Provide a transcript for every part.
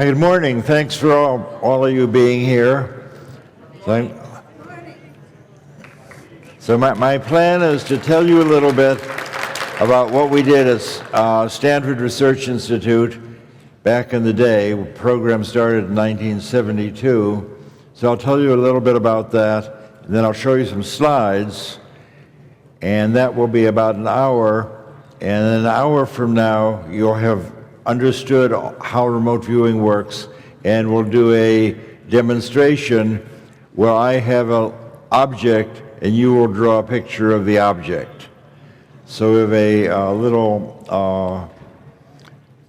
Hi, good morning. Thanks for all of you being here. So my plan is to tell you a little bit about what we did at Stanford Research Institute back in the day. The program started in 1972. So I'll tell you a little bit about that, and then I'll show you some slides, and that will be about an hour. And an hour from now, you'll have understood how remote viewing works, and we'll do a demonstration where I have an object and you will draw a picture of the object. So we have a little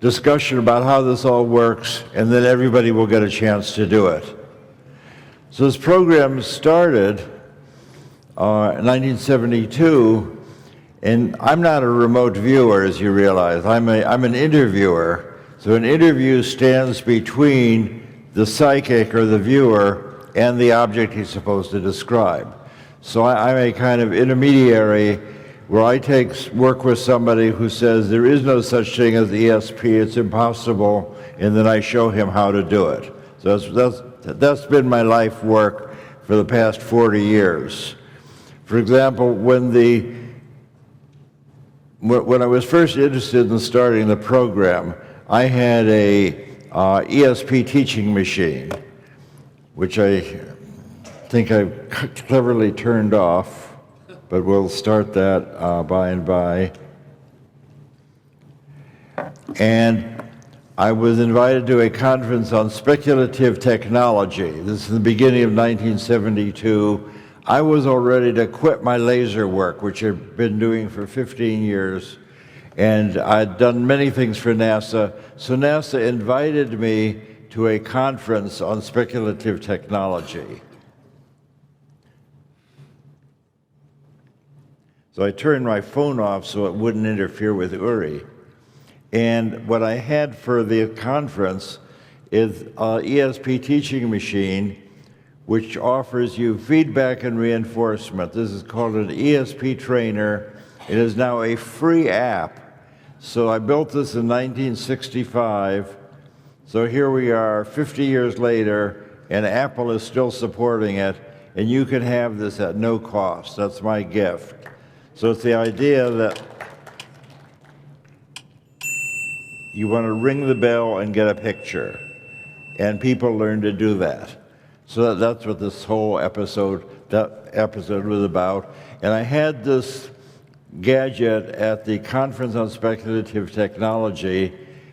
discussion about how this all works, and then everybody will get a chance to do it. So this program started in 1972. And I'm not a remote viewer, as you realize. I'm an interviewer. So an interview stands between the psychic or the viewer and the object he's supposed to describe. So I'm a kind of intermediary where I work with somebody who says there is no such thing as ESP, it's impossible, and then I show him how to do it. So that's been my life work for the past 40 years. For example, when I was first interested in starting the program, I had a ESP teaching machine, which I think I cleverly turned off, but we'll start that by and by. And I was invited to a conference on speculative technology. This is the beginning of 1972. I was all ready to quit my laser work, which I've been doing for 15 years, and I'd done many things for NASA. So NASA invited me to a conference on speculative technology. So I turned my phone off so it wouldn't interfere with Uri. And what I had for the conference is an ESP teaching machine which offers you feedback and reinforcement. This is called an ESP trainer. It is now a free app. So I built this in 1965. So here we are 50 years later, and Apple is still supporting it, and you can have this at no cost. That's my gift. So it's the idea that you want to ring the bell and get a picture, and people learn to do that. So that's what this whole episode was about. And I had this gadget at the Conference on Speculative Technology,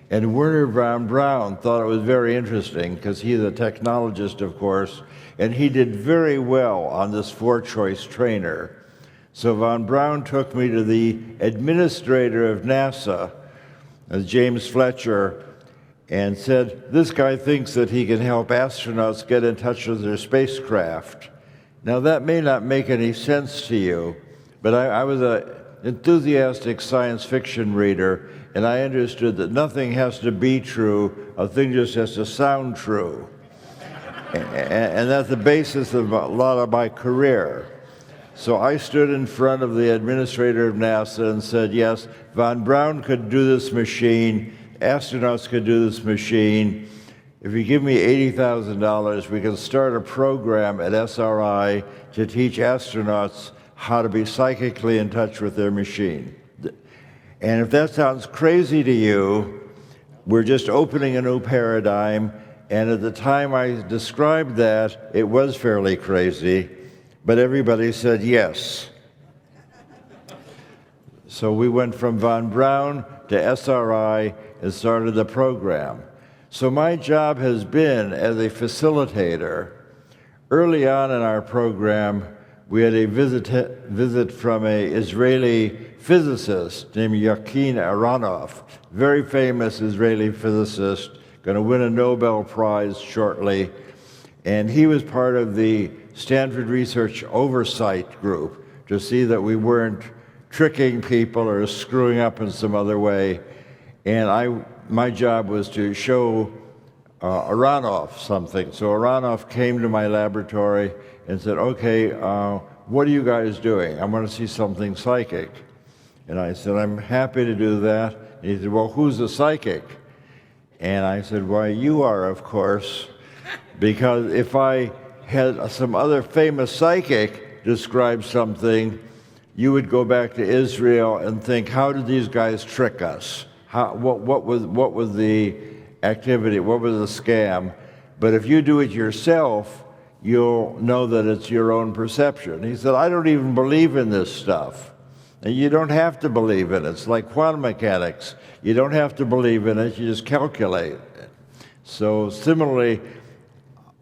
and Werner von Braun thought it was very interesting because he's a technologist, of course, and he did very well on this four-choice trainer. So von Braun took me to the administrator of NASA, James Fletcher, and said, this guy thinks that he can help astronauts get in touch with their spacecraft. Now that may not make any sense to you, but I was an enthusiastic science fiction reader, and I understood that nothing has to be true, a thing just has to sound true. And that's the basis of a lot of my career. So I stood in front of the administrator of NASA and said, yes, von Braun could do this machine, astronauts could do this machine. If you give me $80,000, we can start a program at SRI to teach astronauts how to be psychically in touch with their machine. And if that sounds crazy to you, we're just opening a new paradigm. And at the time I described that, it was fairly crazy, but everybody said yes. So we went from von Braun to SRI and started the program. So my job has been as a facilitator. Early on in our program, we had a visit from an Israeli physicist named Yakin Aronov, very famous Israeli physicist, going to win a Nobel Prize shortly. And he was part of the Stanford Research Oversight Group to see that we weren't tricking people or screwing up in some other way. And my job was to show Aronov something. So Aronov came to my laboratory and said, okay, what are you guys doing? I want to see something psychic. And I said, I'm happy to do that. And he said, well, who's the psychic? And I said, why, you are, of course, because if I had some other famous psychic describe something, you would go back to Israel and think, how did these guys trick us? What was the activity? What was the scam? But if you do it yourself, you'll know that it's your own perception. He said, I don't even believe in this stuff. And you don't have to believe in it. It's like quantum mechanics. You don't have to believe in it, you just calculate it. So similarly,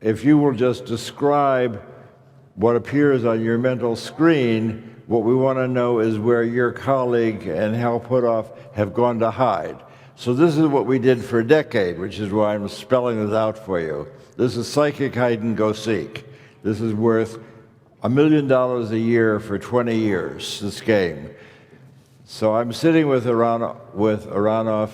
if you will just describe what appears on your mental screen, what we want to know is where your colleague and Hal Puthoff have gone to hide. So this is what we did for a decade, which is why I'm spelling this out for you. This is psychic hide and go seek. This is worth $1 million a year for 20 years, this game. So I'm sitting with Aronoff,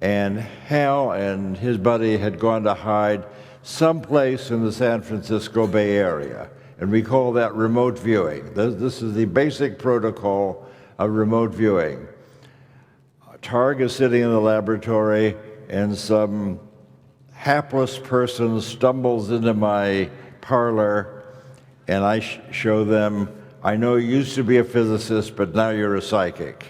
and Hal and his buddy had gone to hide someplace in the San Francisco Bay Area. And we call that remote viewing. This is the basic protocol of remote viewing. Targ is sitting in the laboratory, and some hapless person stumbles into my parlor, and I show them, I know you used to be a physicist, but now you're a psychic.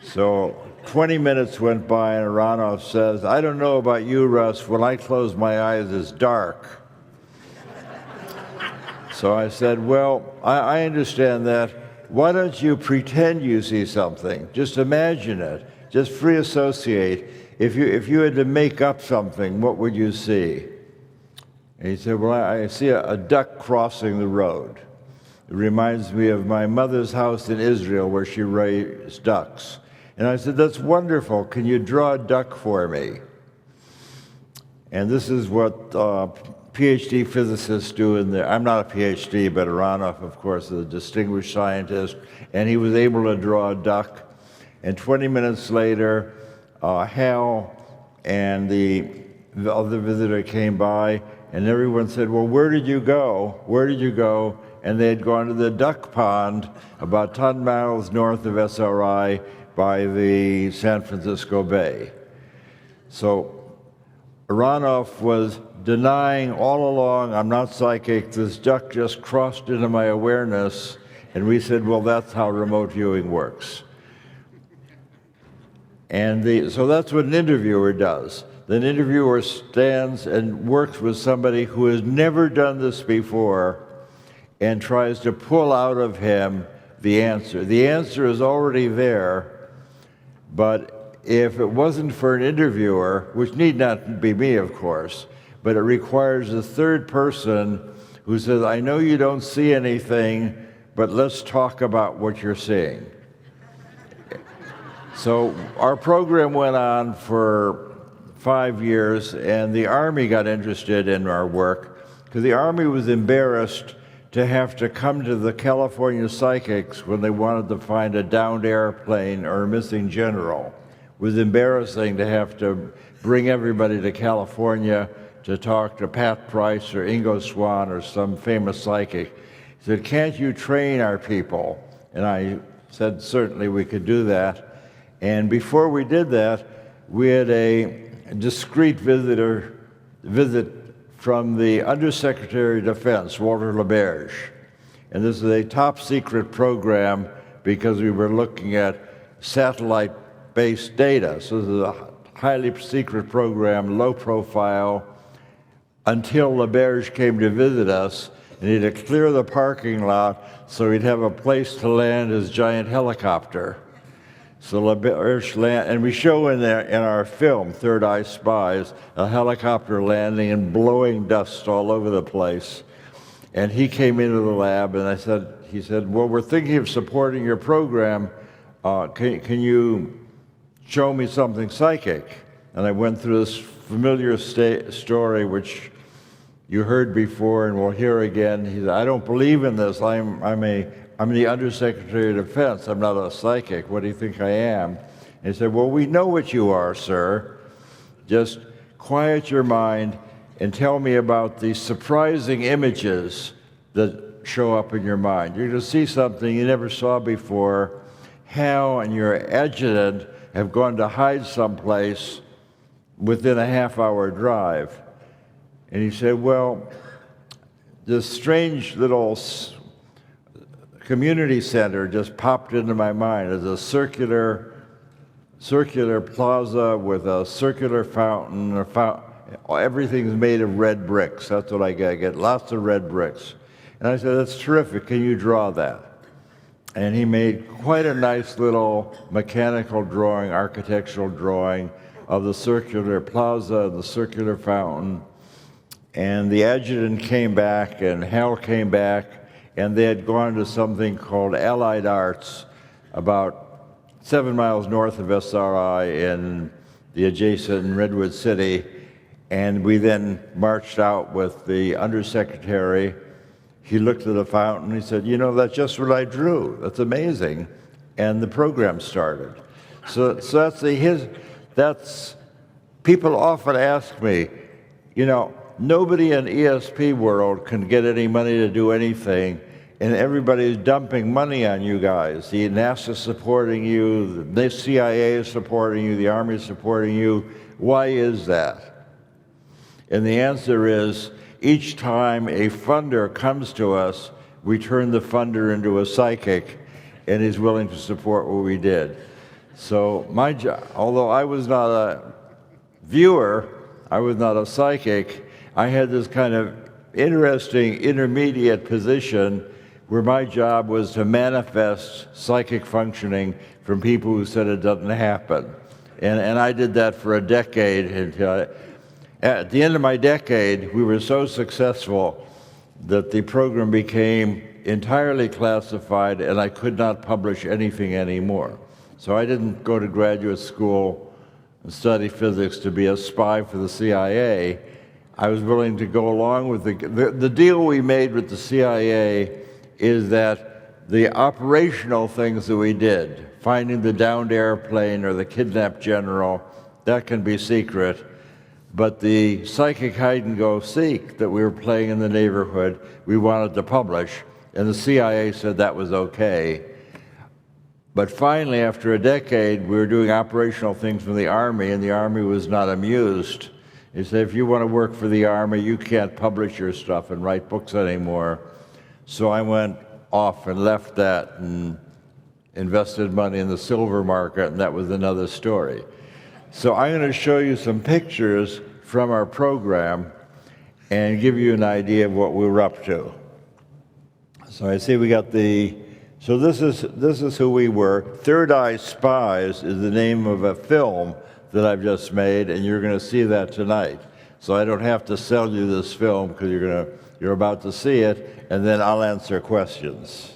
So 20 minutes went by, and Aronoff says, I don't know about you, Russ, when I close my eyes, it's dark. So I said, well, I understand that. Why don't you pretend you see something? Just imagine it. Just free associate. If you had to make up something, what would you see? And he said, well, I see a duck crossing the road. It reminds me of my mother's house in Israel where she raised ducks. And I said, that's wonderful. Can you draw a duck for me? And this is what PhD physicists do in there. I'm not a PhD, but Aronoff, of course, is a distinguished scientist, and he was able to draw a duck. And 20 minutes later, Hal and the other visitor came by, and everyone said, well, where did you go? Where did you go? And they had gone to the duck pond about 10 miles north of SRI by the San Francisco Bay. So Aronoff was denying all along, I'm not psychic, this duck just crossed into my awareness, and we said, well, that's how remote viewing works. And so that's what an interviewer does. An interviewer stands and works with somebody who has never done this before and tries to pull out of him the answer. The answer is already there, but if it wasn't for an interviewer, which need not be me, of course, but it requires a third person who says, I know you don't see anything, but let's talk about what you're seeing. So our program went on for 5 years, and the Army got interested in our work because the Army was embarrassed to have to come to the California psychics when they wanted to find a downed airplane or a missing general. It was embarrassing to have to bring everybody to California to talk to Pat Price or Ingo Swann or some famous psychic. He said, can't you train our people? And I said, certainly we could do that. And before we did that, we had a discreet visit from the Undersecretary of Defense, Walter LaBerge. And this is a top secret program because we were looking at satellite-based data. So this is a highly secret program, low profile, until LaBerge came to visit us, and he had to clear the parking lot so he'd have a place to land his giant helicopter. So LaBerge landed, and we show in our film, Third Eye Spies, a helicopter landing and blowing dust all over the place. And he came into the lab, and he said, well, we're thinking of supporting your program. Can you show me something psychic? And I went through this familiar story, which you heard before and will hear again. He said, I don't believe in this. I'm the Undersecretary of Defense. I'm not a psychic. What do you think I am? And he said, well, we know what you are, sir. Just quiet your mind and tell me about the surprising images that show up in your mind. You're going to see something you never saw before. Hal and your adjutant have gone to hide someplace within a half-hour drive. And he said, well, this strange little community center just popped into my mind as a circular plaza with a circular fountain. Everything's made of red bricks. That's what I get, lots of red bricks. And I said, that's terrific. Can you draw that? And he made quite a nice little mechanical drawing, architectural drawing of the circular plaza, the circular fountain. And the adjutant came back, and Hal came back, and they had gone to something called Allied Arts about 7 miles north of SRI in the adjacent Redwood City. And we then marched out with the undersecretary. He looked at the fountain. He said, you know, that's just what I drew. That's amazing. And the program started. So that's people often ask me, you know, nobody in ESP world can get any money to do anything, and everybody's dumping money on you guys. The NASA's supporting you, the CIA is supporting you, the Army is supporting you. Why is that? And the answer is, each time a funder comes to us, we turn the funder into a psychic, and he's willing to support what we did. So my job, although I was not a viewer, I was not a psychic, I had this kind of interesting intermediate position where my job was to manifest psychic functioning from people who said it doesn't happen. And I did that for a decade until at the end of my decade, we were so successful that the program became entirely classified, and I could not publish anything anymore. So I didn't go to graduate school and study physics to be a spy for the CIA. I was willing to go along with the deal we made with the CIA is that the operational things that we did, finding the downed airplane or the kidnapped general, that can be secret. But the psychic hide-and-go-seek that we were playing in the neighborhood, we wanted to publish, and the CIA said that was okay. But finally, after a decade, we were doing operational things for the Army, and the Army was not amused. He said, if you want to work for the Army, you can't publish your stuff and write books anymore. So I went off and left that and invested money in the silver market, and that was another story. So I'm going to show you some pictures from our program and give you an idea of what we were up to. So I see we got so this is who we were. Third Eye Spies is the name of a film that I've just made, and you're going to see that tonight. So I don't have to sell you this film because you're about to see it, and then I'll answer questions.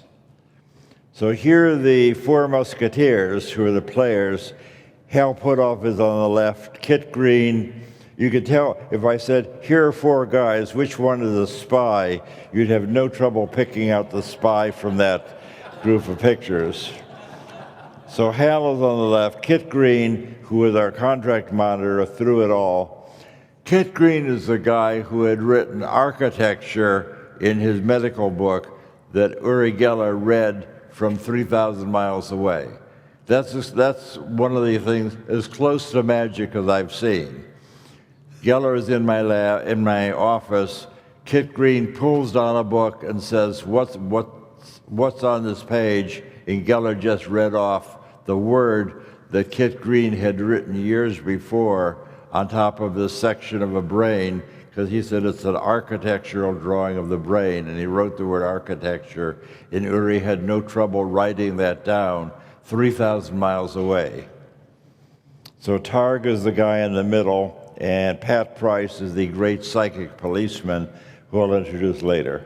So here are the four musketeers who are the players. Hal Puthoff is on the left, Kit Green. You could tell if I said, here are four guys, which one is a spy, you'd have no trouble picking out the spy from that group of pictures. So Hal is on the left, Kit Green, who was our contract monitor through it all. Kit Green is the guy who had written architecture in his medical book that Uri Geller read from 3,000 miles away. That's one of the things as close to magic as I've seen. Geller is in my lab, in my office. Kit Green pulls down a book and says, "What's on this page?" And Geller just read off the word that Kit Green had written years before on top of this section of a brain, because he said it's an architectural drawing of the brain, and he wrote the word architecture, and Uri had no trouble writing that down 3,000 miles away. So Targ is the guy in the middle, and Pat Price is the great psychic policeman who I'll introduce later.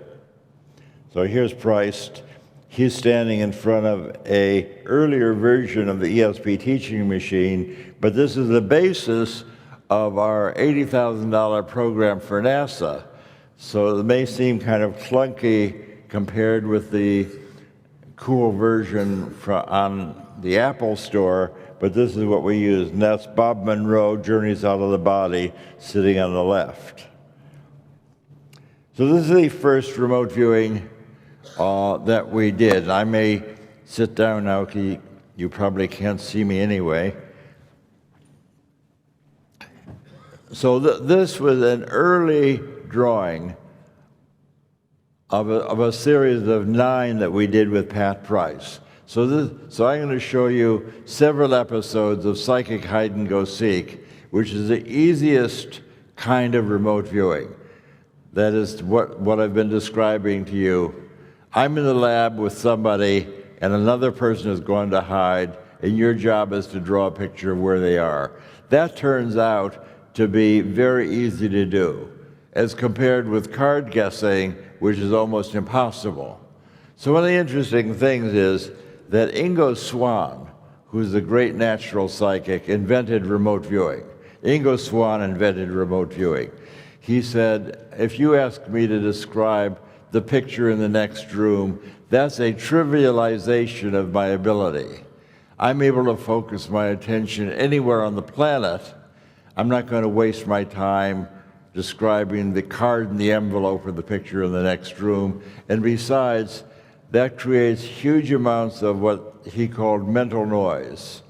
So here's Price. He's standing in front of an earlier version of the ESP teaching machine, but this is the basis of our $80,000 program for NASA. So it may seem kind of clunky compared with the cool version on the Apple Store, but this is what we use. And that's Bob Monroe, Journeys Out of the Body, sitting on the left. So this is the first remote viewing that we did. I may sit down now because you probably can't see me anyway. So this was an early drawing of a series of 9 that we did with Pat Price. So I'm going to show you several episodes of Psychic Hide and Go Seek, which is the easiest kind of remote viewing. That is what I've been describing to you. I'm in the lab with somebody, and another person is going to hide, and your job is to draw a picture of where they are. That turns out to be very easy to do, as compared with card guessing, which is almost impossible. So one of the interesting things is that Ingo Swann, who's the great natural psychic, invented remote viewing. Ingo Swann invented remote viewing. He said, if you ask me to describe the picture in the next room, that's a trivialization of my ability. I'm able to focus my attention anywhere on the planet. I'm not going to waste my time describing the card in the envelope or the picture in the next room. And besides, that creates huge amounts of what he called mental noise.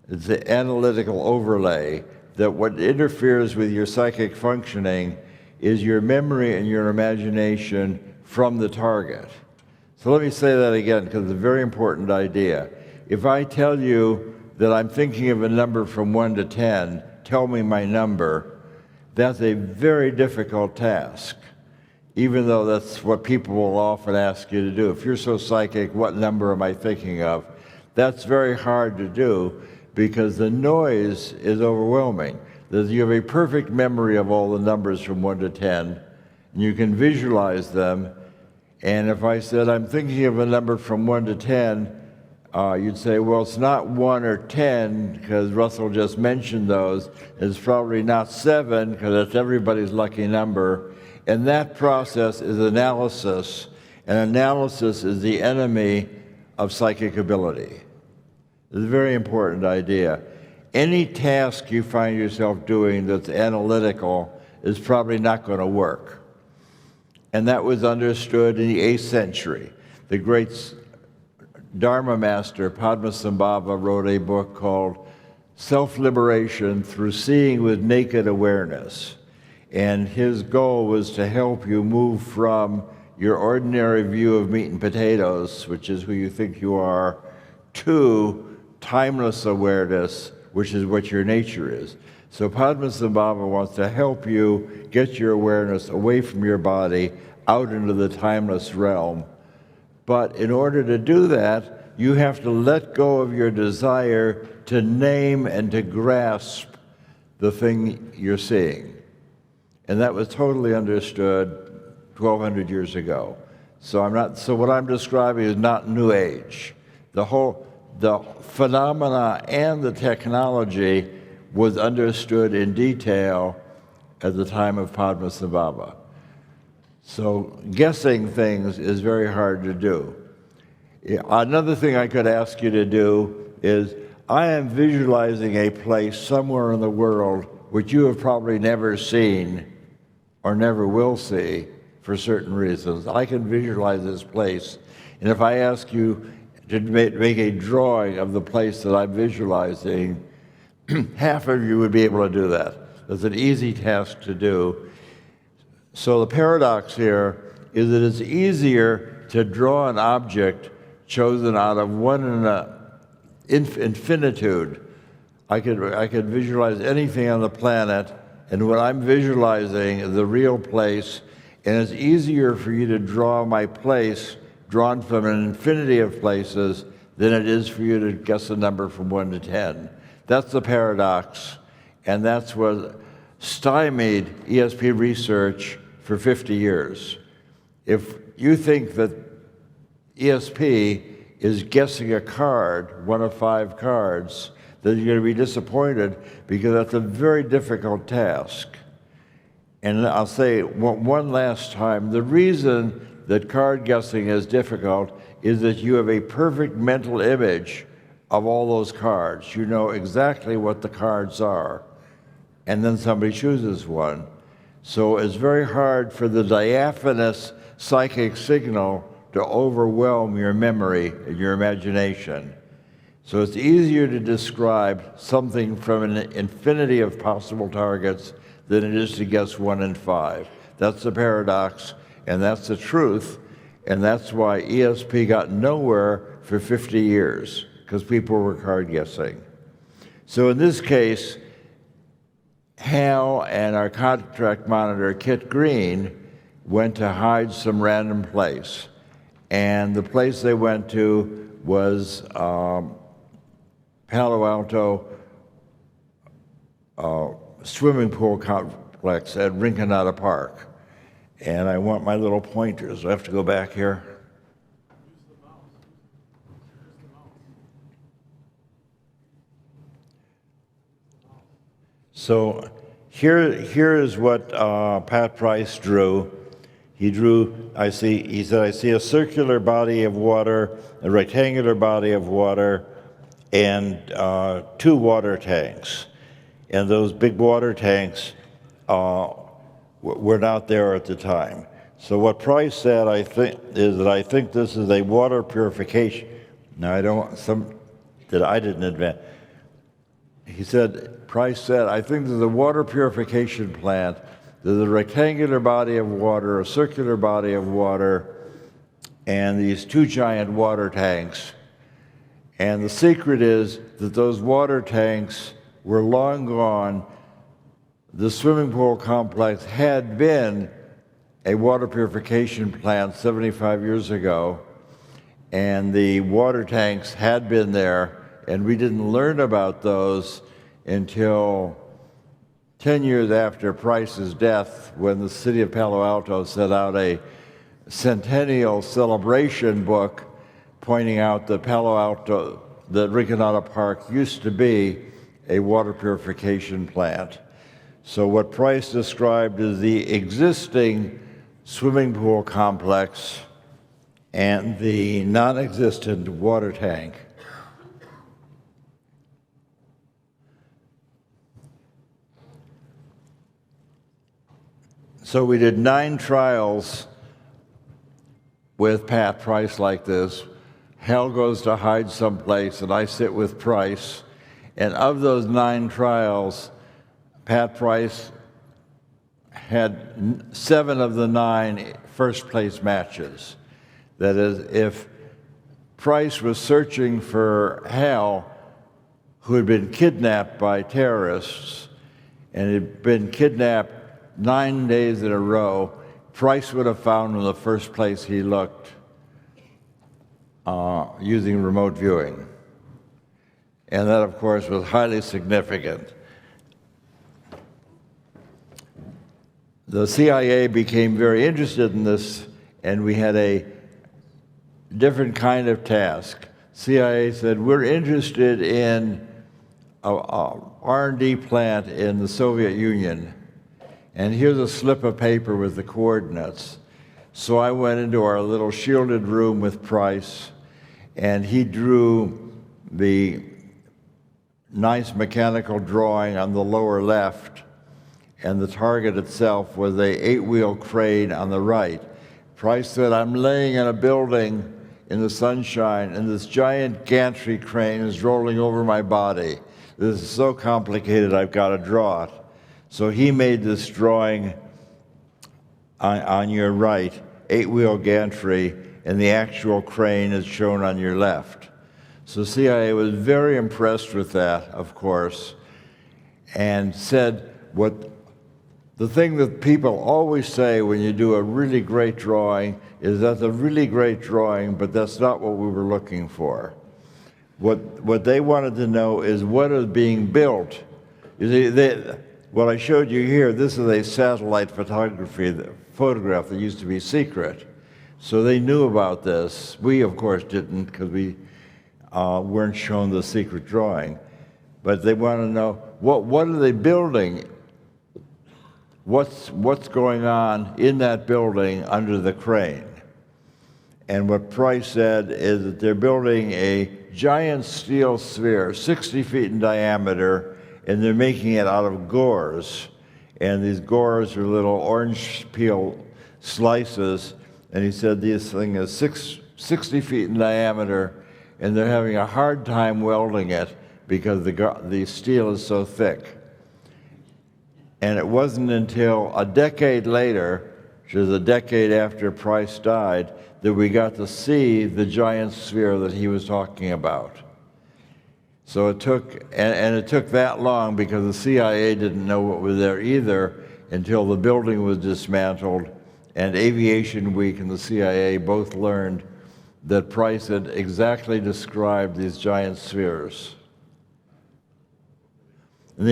It's the analytical overlay that what interferes with your psychic functioning is your memory and your imagination from the target. So let me say that again, because it's a very important idea. If I tell you that I'm thinking of a number from 1 to 10, tell me my number, that's a very difficult task, even though that's what people will often ask you to do. If you're so psychic, what number am I thinking of? That's very hard to do because the noise is overwhelming. You have a perfect memory of all the numbers from 1 to 10, and you can visualize them. And if I said, I'm thinking of a number from 1 to 10, you'd say, well, it's not 1 or 10, because Russell just mentioned those. It's probably not 7, because that's everybody's lucky number. And that process is analysis, and analysis is the enemy of psychic ability. It's a very important idea. Any task you find yourself doing that's analytical is probably not going to work. And that was understood in the 8th century. The great Dharma master Padmasambhava wrote a book called Self-Liberation Through Seeing with Naked Awareness. And his goal was to help you move from your ordinary view of meat and potatoes, which is who you think you are, to timeless awareness, which is what your nature is. So Padmasambhava wants to help you get your awareness away from your body, out into the timeless realm. But in order to do that, you have to let go of your desire to name and to grasp the thing you're seeing. And that was totally understood 1,200 years ago. So what I'm describing is not New Age. The phenomena and the technology was understood in detail at the time of Padmasambhava. So guessing things is very hard to do. Another thing I could ask you to do is, I am visualizing a place somewhere in the world which you have probably never seen or never will see for certain reasons. I can visualize this place, and if I ask you to make a drawing of the place that I'm visualizing, half of you would be able to do that. It's an easy task to do. So the paradox here is that it's easier to draw an object chosen out of one in an infinitude. I could visualize anything on the planet, and what I'm visualizing is the real place, and it's easier for you to draw my place drawn from an infinity of places than it is for you to guess a number from 1 to 10. That's the paradox, and that's what stymied ESP research for 50 years. If you think that ESP is guessing a card, one of 5 cards, then you're going to be disappointed, because that's a very difficult task. And I'll say one last time, the reason that card guessing is difficult is that you have a perfect mental image of all those cards. You know exactly what the cards are, and then somebody chooses one. So it's very hard for the diaphanous psychic signal to overwhelm your memory and your imagination. So it's easier to describe something from an infinity of possible targets than it is to guess 1 in 5. That's the paradox, and that's the truth, and that's why ESP got nowhere for 50 years, because people were hard guessing. So in this case, Hal and our contract monitor, Kit Green, went to hide some random place. And the place they went to was Palo Alto swimming pool complex at Rinconada Park. And I want my little pointers. I have to go back here. So here is what Pat Price drew. He drew, he said, I see a circular body of water, a rectangular body of water, and 2 water tanks. And those big water tanks were not there at the time. So what Price said, I think, is that I think this is a water purification. Now, I didn't invent. He said, Price said, I think there's a water purification plant. There's a rectangular body of water, a circular body of water, and these 2 giant water tanks. And the secret is that those water tanks were long gone. The swimming pool complex had been a water purification plant 75 years ago, and the water tanks had been there, and we didn't learn about those until 10 years after Price's death, when the city of Palo Alto set out a centennial celebration book pointing out that that Rinconada Park used to be a water purification plant. So what Price described is the existing swimming pool complex and the non-existent water tank. So we did 9 trials with Pat Price like this. Hal goes to hide someplace, and I sit with Price. And of those 9 trials, Pat Price had 7 of the 9 first-place matches. That is, if Price was searching for Hal, who had been kidnapped by terrorists, and had been kidnapped 9 days in a row, Price would have found him in the first place he looked using remote viewing. And that, of course, was highly significant. The CIA became very interested in this, and we had a different kind of task. CIA said, we're interested in a R&D plant in the Soviet Union, and here's a slip of paper with the coordinates. So I went into our little shielded room with Price, and he drew the nice mechanical drawing on the lower left, and the target itself was a 8-wheel crane on the right. Price said, I'm laying in a building in the sunshine, and this giant gantry crane is rolling over my body. This is so complicated, I've got to draw it. So he made this drawing on your right, 8-wheel gantry, and the actual crane is shown on your left. So CIA was very impressed with that, of course, and said the thing that people always say when you do a really great drawing is that's a really great drawing, but that's not what we were looking for. What they wanted to know is what is being built. You see, what I showed you here, this is a satellite photograph that used to be secret. So they knew about this. We, of course, didn't, because we weren't shown the secret drawing. But they want to know, what are they building? What's going on in that building under the crane? And what Price said is that they're building a giant steel sphere, 60 feet in diameter, and they're making it out of gores. And these gores are little orange peel slices. And he said this thing is 60 feet in diameter, and they're having a hard time welding it because the steel is so thick. And it wasn't until a decade later, which is a decade after Price died, that we got to see the giant sphere that he was talking about. So it took, and it took that long because the CIA didn't know what was there either until the building was dismantled, and Aviation Week and the CIA both learned that Price had exactly described these giant spheres. And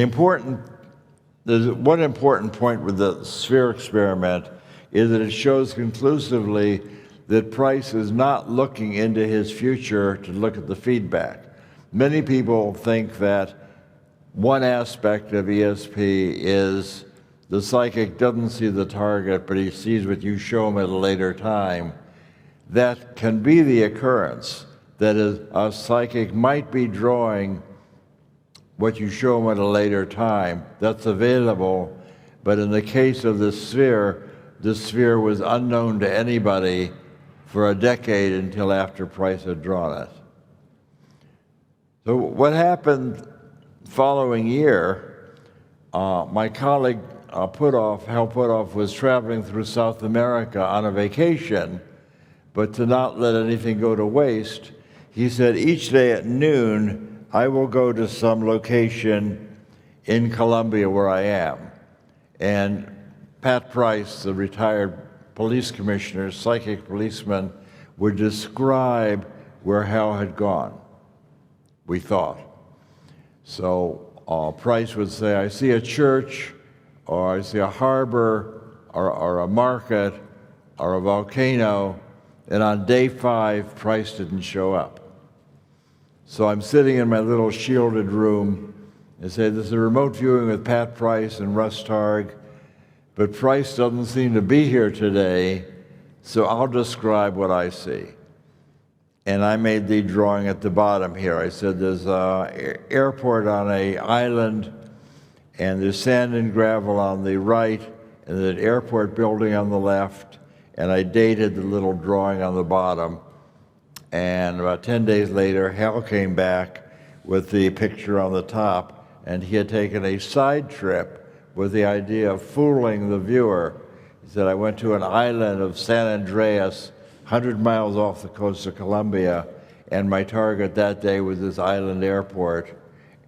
there's one important point with the sphere experiment is that it shows conclusively that Price is not looking into his future to look at the feedback. Many people think that one aspect of ESP is the psychic doesn't see the target, but he sees what you show him at a later time. That can be the occurrence. That is, a psychic might be drawing what you show him at a later time. That's available, but in the case of the sphere was unknown to anybody for a decade until after Price had drawn it. So what happened following year, my colleague Hal Puthoff was traveling through South America on a vacation, but to not let anything go to waste, he said, each day at noon, I will go to some location in Colombia where I am. And Pat Price, the retired police commissioner, psychic policeman, would describe where Hal had gone, we thought. So Price would say, I see a church, or I see a harbor, or a market, or a volcano, and on day 5, Price didn't show up. So I'm sitting in my little shielded room and say, this is a remote viewing with Pat Price and Russ Targ, but Price doesn't seem to be here today, so I'll describe what I see. And I made the drawing at the bottom here. I said there's an airport on an island, and there's sand and gravel on the right, and an airport building on the left, and I dated the little drawing on the bottom. And about 10 days later, Hal came back with the picture on the top, and he had taken a side trip with the idea of fooling the viewer. He said, I went to an island of San Andreas, 100 miles off the coast of Colombia, and my target that day was this island airport,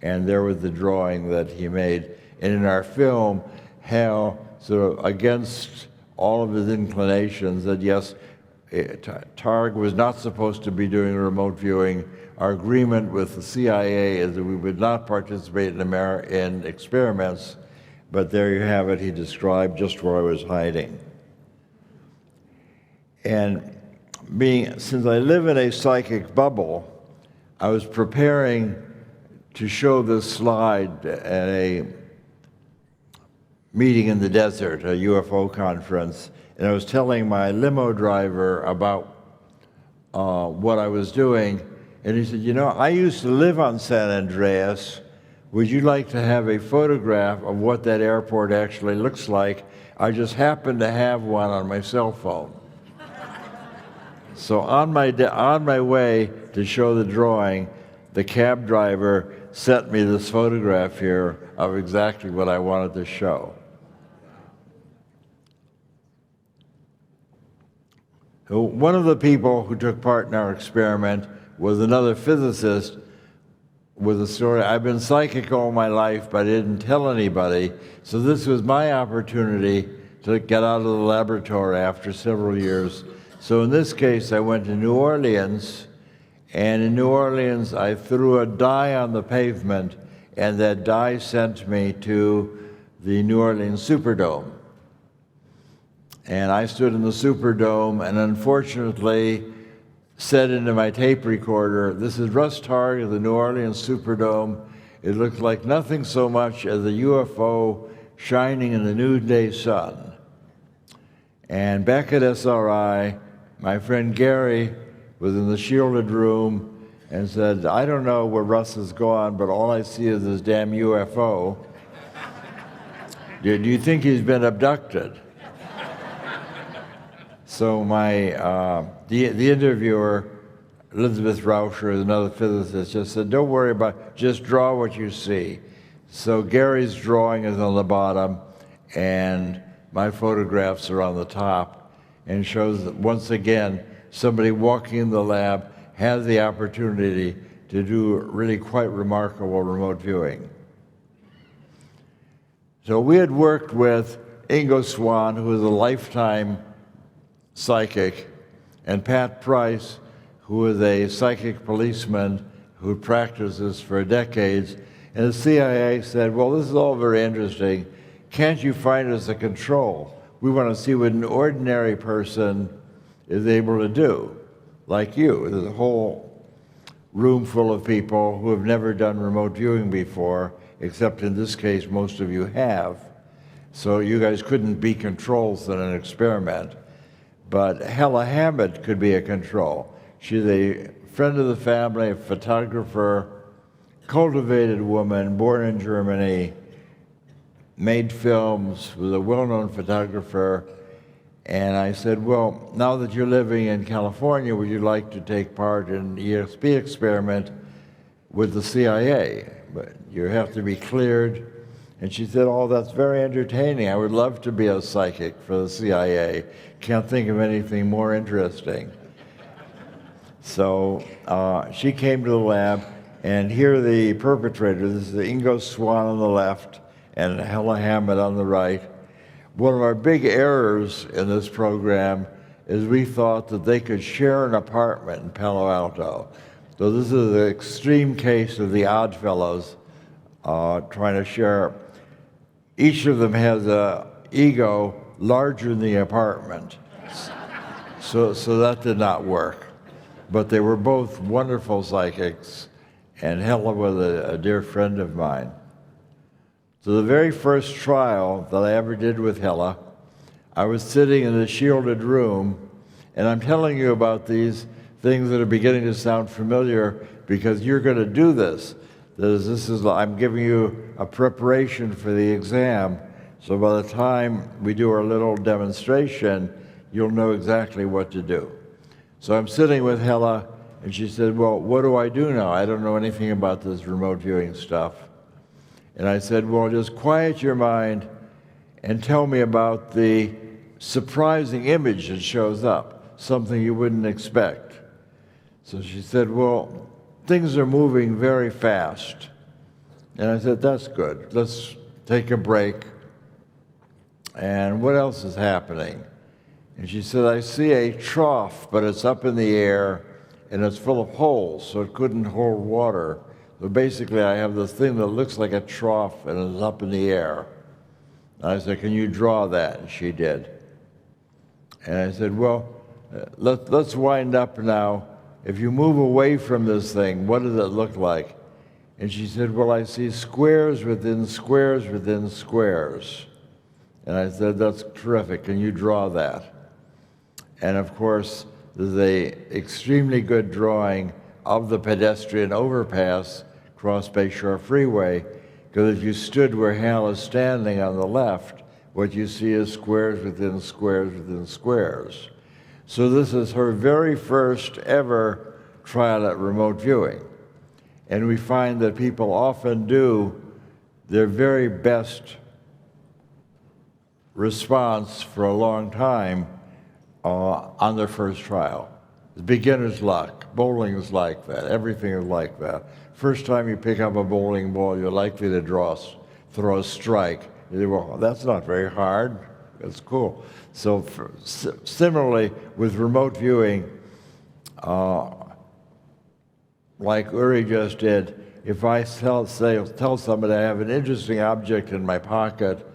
and there was the drawing that he made. And in our film, Hal, sort of against all of his inclinations, said, yes, Targ was not supposed to be doing remote viewing. Our agreement with the CIA is that we would not participate in experiments, but there you have it. He described just where I was hiding. And since I live in a psychic bubble, I was preparing to show this slide at a meeting in the desert, a UFO conference, and I was telling my limo driver about what I was doing, and he said, you know, I used to live on San Andreas. Would you like to have a photograph of what that airport actually looks like? I just happen to have one on my cell phone. So on my way to show the drawing, the cab driver sent me this photograph here of exactly what I wanted to show. So one of the people who took part in our experiment was another physicist with a story. I've been psychic all my life, but I didn't tell anybody. So this was my opportunity to get out of the laboratory after several years. So in this case, I went to New Orleans, and in New Orleans, I threw a die on the pavement, and that die sent me to the New Orleans Superdome. And I stood in the Superdome and unfortunately said into my tape recorder, this is Russ Targ of the New Orleans Superdome. It looked like nothing so much as a UFO shining in the noonday sun. And back at SRI, my friend Gary was in the shielded room and said, I don't know where Russ has gone, but all I see is this damn UFO. Do you think he's been abducted? So the interviewer, Elizabeth Rauscher, another physicist, just said, don't worry about it, just draw what you see. So Gary's drawing is on the bottom, and my photographs are on the top, and shows that once again, somebody walking in the lab has the opportunity to do really quite remarkable remote viewing. So we had worked with Ingo Swann, who is a lifetime psychic, and Pat Price, who is a psychic policeman who practices for decades. And the CIA said, well, this is all very interesting. Can't you find us a control? We want to see what an ordinary person is able to do, like you. There's a whole room full of people who have never done remote viewing before, except in this case, most of you have. So you guys couldn't be controls in an experiment. But Hella Hammett could be a control. She's a friend of the family, a photographer, cultivated woman, born in Germany, made films, was a well-known photographer. And I said, well, now that you're living in California, would you like to take part in the ESP experiment with the CIA? But you have to be cleared. And she said, oh, that's very entertaining. I would love to be a psychic for the CIA. Can't think of anything more interesting. So she came to the lab, and here are the perpetrators. This is Ingo Swann on the left and Hella Hammett on the right. One of our big errors in this program is we thought that they could share an apartment in Palo Alto. So this is the extreme case of the odd fellows trying to share. Each of them has an ego larger than the apartment. So that did not work. But they were both wonderful psychics, and Hella was a dear friend of mine. So the very first trial that I ever did with Hella, I was sitting in a shielded room, and I'm telling you about these things that are beginning to sound familiar because you're going to do this. I'm giving you a preparation for the exam, so by the time we do our little demonstration, you'll know exactly what to do. So I'm sitting with Hella, and she said, well, what do I do now? I don't know anything about this remote viewing stuff. And I said, well, just quiet your mind and tell me about the surprising image that shows up, something you wouldn't expect. So she said, well, things are moving very fast. And I said, that's good. Let's take a break. And what else is happening? And she said, I see a trough, but it's up in the air, and it's full of holes, so it couldn't hold water. So basically, I have this thing that looks like a trough, and it's up in the air. And I said, can you draw that? And she did. And I said, well, let's wind up now. If you move away from this thing, what does it look like? And she said, well, I see squares within squares within squares. And I said, that's terrific. Can you draw that? And of course, there's an extremely good drawing of the pedestrian overpass across Bayshore Freeway, because if you stood where Hal is standing on the left, what you see is squares within squares within squares. So this is her very first ever trial at remote viewing. And we find that people often do their very best response for a long time on their first trial. It's beginner's luck. Bowling is like that. Everything is like that. First time you pick up a bowling ball, you're likely to throw a strike. You say, well, that's not very hard. That's cool. So similarly, with remote viewing, like Uri just did, if I tell somebody I have an interesting object in my pocket,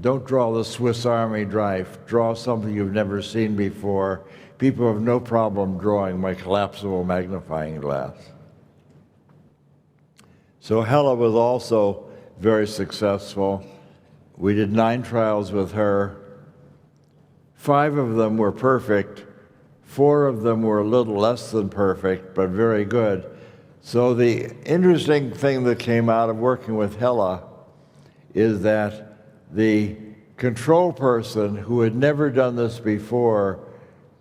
don't draw the Swiss Army knife. Draw something you've never seen before. People have no problem drawing my collapsible magnifying glass. So Hella was also very successful. We did 9 trials with her. 5 of them were perfect. 4 of them were a little less than perfect, but very good. So the interesting thing that came out of working with Hella is that the control person who had never done this before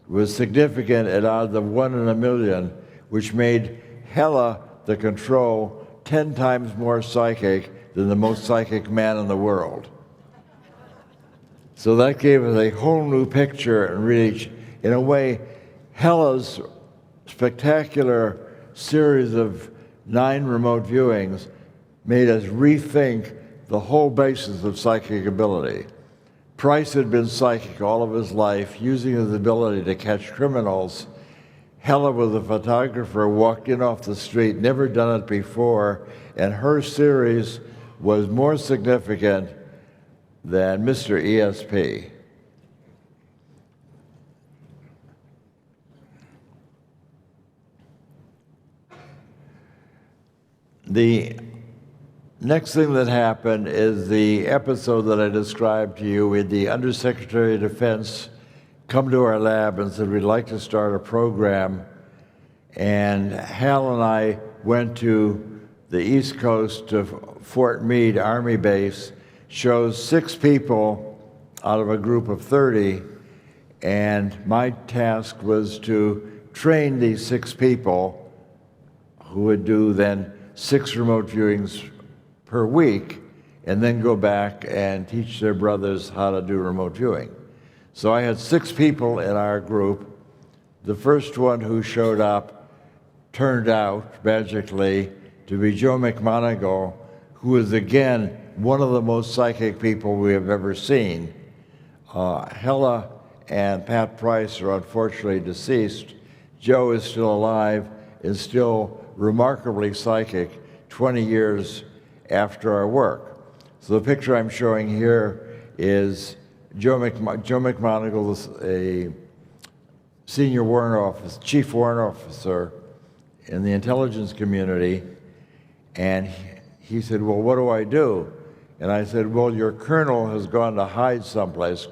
was significant at odds of 1 in a million, which made Hella, the control, 10 times more psychic than the most psychic man in the world. So that gave us a whole new picture, and really, in a way, Hella's spectacular series of 9 remote viewings made us rethink the whole basis of psychic ability. Price had been psychic all of his life, using his ability to catch criminals. Hella was a photographer, walked in off the street, never done it before, and her series was more significant than Mr. ESP. The next thing that happened is the episode that I described to you with the Undersecretary of Defense come to our lab and said, we'd like to start a program. And Hal and I went to the East Coast to Fort Meade Army Base, chose 6 people out of a group of 30, and my task was to train these 6 people who would do then 6 remote viewings per week, and then go back and teach their brothers how to do remote viewing. So I had 6 people in our group. The first one who showed up turned out magically to be Joe McMoneagle, who is again one of the most psychic people we have ever seen. Hella and Pat Price are unfortunately deceased. Joe is still alive, is still remarkably psychic 20 years after our work. So the picture I'm showing here is Joe McMoneagle, a senior chief warrant officer in the intelligence community, and he said, well, what do I do? And I said, well, your colonel has gone to hide someplace.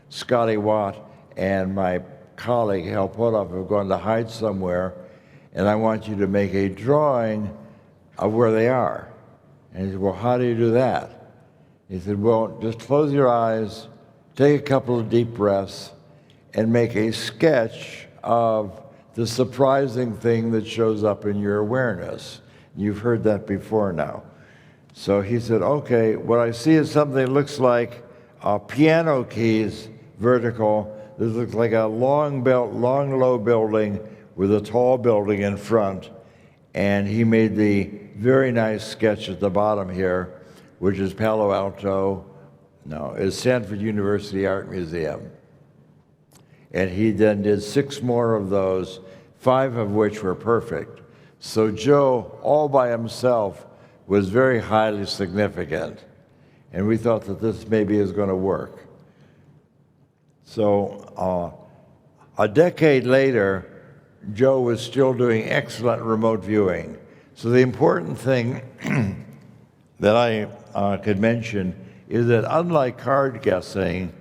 Scotty Watt and my colleague Hal Potoff have gone to hide somewhere, and I want you to make a drawing of where they are. And he said, well, how do you do that? He said, well, just close your eyes, take a couple of deep breaths, and make a sketch of the surprising thing that shows up in your awareness. You've heard that before now. So he said, okay, what I see is something that looks like piano keys, vertical. This looks like a long, low building with a tall building in front. And he made the very nice sketch at the bottom here, which is Palo Alto, is Stanford University Art Museum. And he then did 6 more of those, 5 of which were perfect. So Joe, all by himself, was very highly significant. And we thought that this maybe is going to work. So a decade later, Joe was still doing excellent remote viewing. So the important thing that I could mention is that unlike card guessing,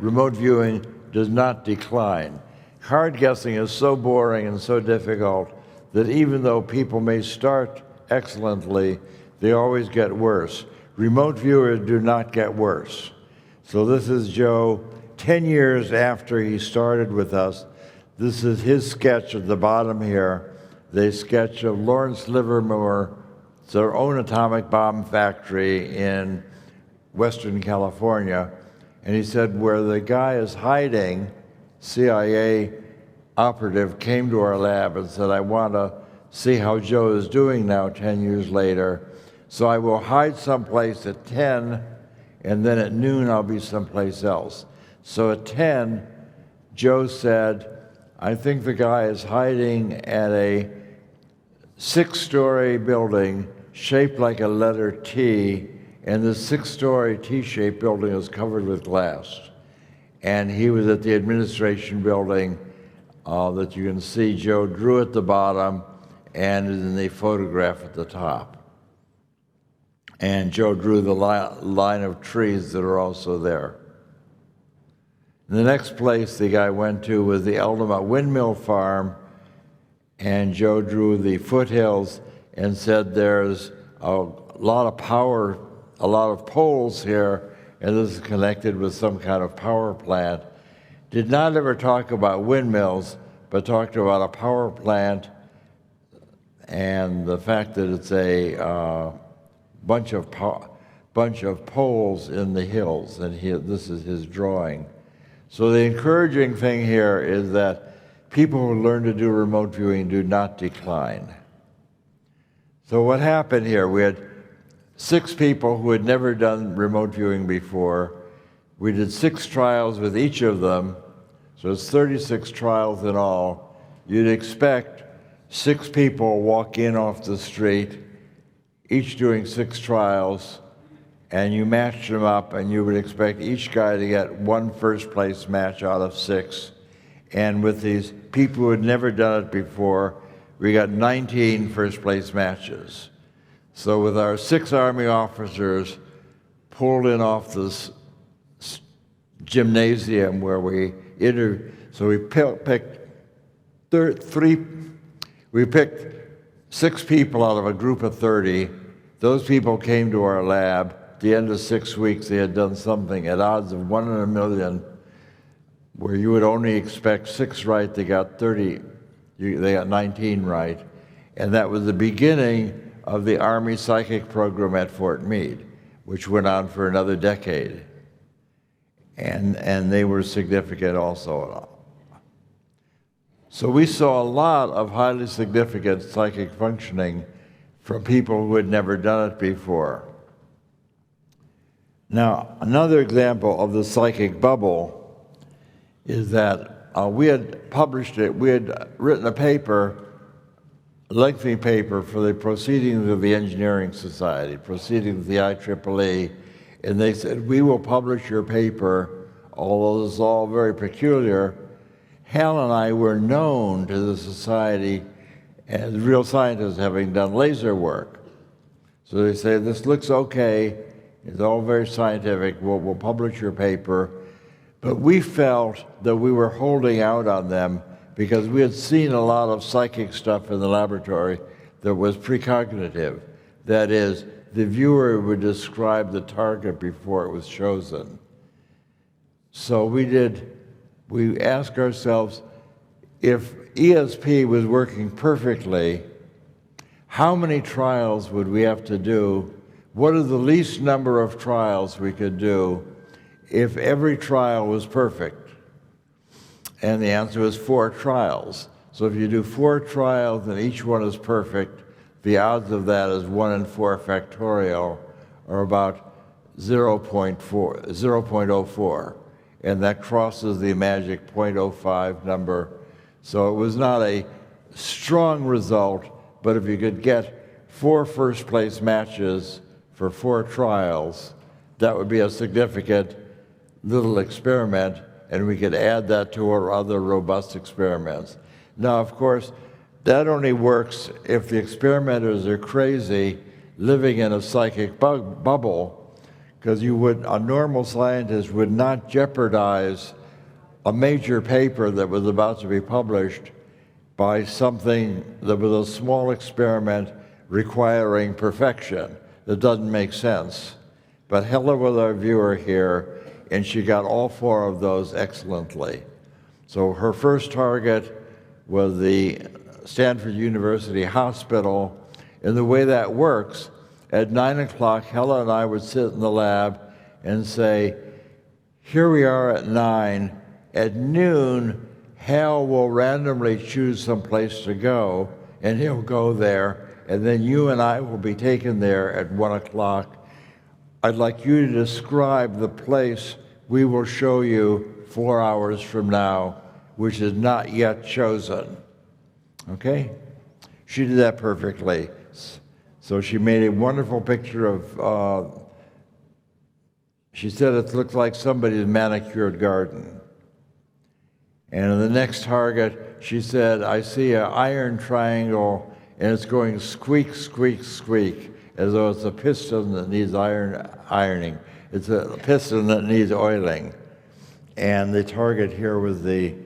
remote viewing does not decline. Card guessing is so boring and so difficult that even though people may start excellently, they always get worse. Remote viewers do not get worse. So this is Joe 10 years after he started with us. This is his sketch at the bottom here, the sketch of Lawrence Livermore, their own atomic bomb factory in Western California. And he said, where the guy is hiding, CIA operative came to our lab and said, I want to see how Joe is doing now 10 years later. So I will hide someplace at 10, and then at noon I'll be someplace else. So at 10, Joe said, I think the guy is hiding at a 6-story building shaped like a letter T, and the 6-story T-shaped building is covered with glass. And he was at the administration building that you can see Joe drew at the bottom and is in the photograph at the top. And Joe drew the line of trees that are also there. The next place the guy went to was the Eldama Windmill Farm, and Joe drew the foothills and said there's a lot of power, a lot of poles here, and this is connected with some kind of power plant. Did not ever talk about windmills, but talked about a power plant and the fact that it's a bunch of poles in the hills, and this is his drawing. So the encouraging thing here is that people who learn to do remote viewing do not decline. So what happened here, we had 6 people who had never done remote viewing before. We did 6 trials with each of them, so it's 36 trials in all. You'd expect 6 people walk in off the street, each doing 6 trials, and you match them up, and you would expect each guy to get 1 first-place match out of 6. And with these people who had never done it before, we got 19 first-place matches. So with our 6 Army officers pulled in off this gymnasium where we we picked 6 people out of a group of 30. Those people came to our lab. At the end of 6 weeks, they had done something at odds of 1 in a million, where you would only expect 6 right. They got 30. They got 19 right. And that was the beginning of the Army Psychic Program at Fort Meade, which went on for another decade. And they were significant also. So we saw a lot of highly significant psychic functioning from people who had never done it before. Now, another example of the psychic bubble is that we had published it, we had written a paper, a lengthy paper for the Proceedings of the Engineering Society, Proceedings of the IEEE, and they said, we will publish your paper, although this is all very peculiar. Hal and I were known to the society as real scientists having done laser work. So they say, this looks okay, it's all very scientific, we'll publish your paper. But we felt that we were holding out on them because we had seen a lot of psychic stuff in the laboratory that was precognitive. That is, the viewer would describe the target before it was chosen. So we asked ourselves, if ESP was working perfectly, how many trials would we have to do? What is the least number of trials we could do if every trial was perfect? And the answer is 4 trials. So if you do 4 trials and each one is perfect, the odds of that is 1 in 4 factorial, or about 0.04. And that crosses the magic 0.05 number. So it was not a strong result, but if you could get 4 first-place matches for 4 trials, that would be a significant little experiment, and we could add that to our other robust experiments. Now, of course, that only works if the experimenters are crazy, living in a psychic bubble, because a normal scientist would not jeopardize a major paper that was about to be published by something that was a small experiment requiring perfection. That doesn't make sense. But Hella was our viewer here, and she got all 4 of those excellently. So her first target was the Stanford University Hospital, and the way that works, at 9 o'clock, Hella and I would sit in the lab and say, here we are at 9. At noon, Hal will randomly choose some place to go, and he'll go there, and then you and I will be taken there at 1 o'clock. I'd like you to describe the place we will show you 4 hours from now, which is not yet chosen. Okay? She did that perfectly. So she made a wonderful picture of, she said it looked like somebody's manicured garden. And in the next target, she said, I see an iron triangle, and it's going squeak, squeak, squeak, as though it's a piston that needs ironing. It's a piston that needs oiling. And the target here was the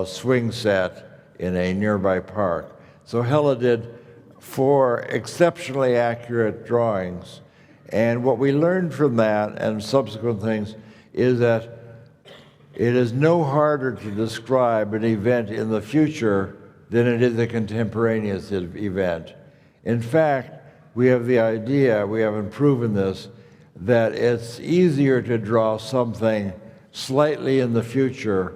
swing set in a nearby park. So Hella did 4 exceptionally accurate drawings. And what we learned from that and subsequent things is that It is no harder to describe an event in the future than it is a contemporaneous event. In fact, we have the idea, we haven't proven this, that it's easier to draw something slightly in the future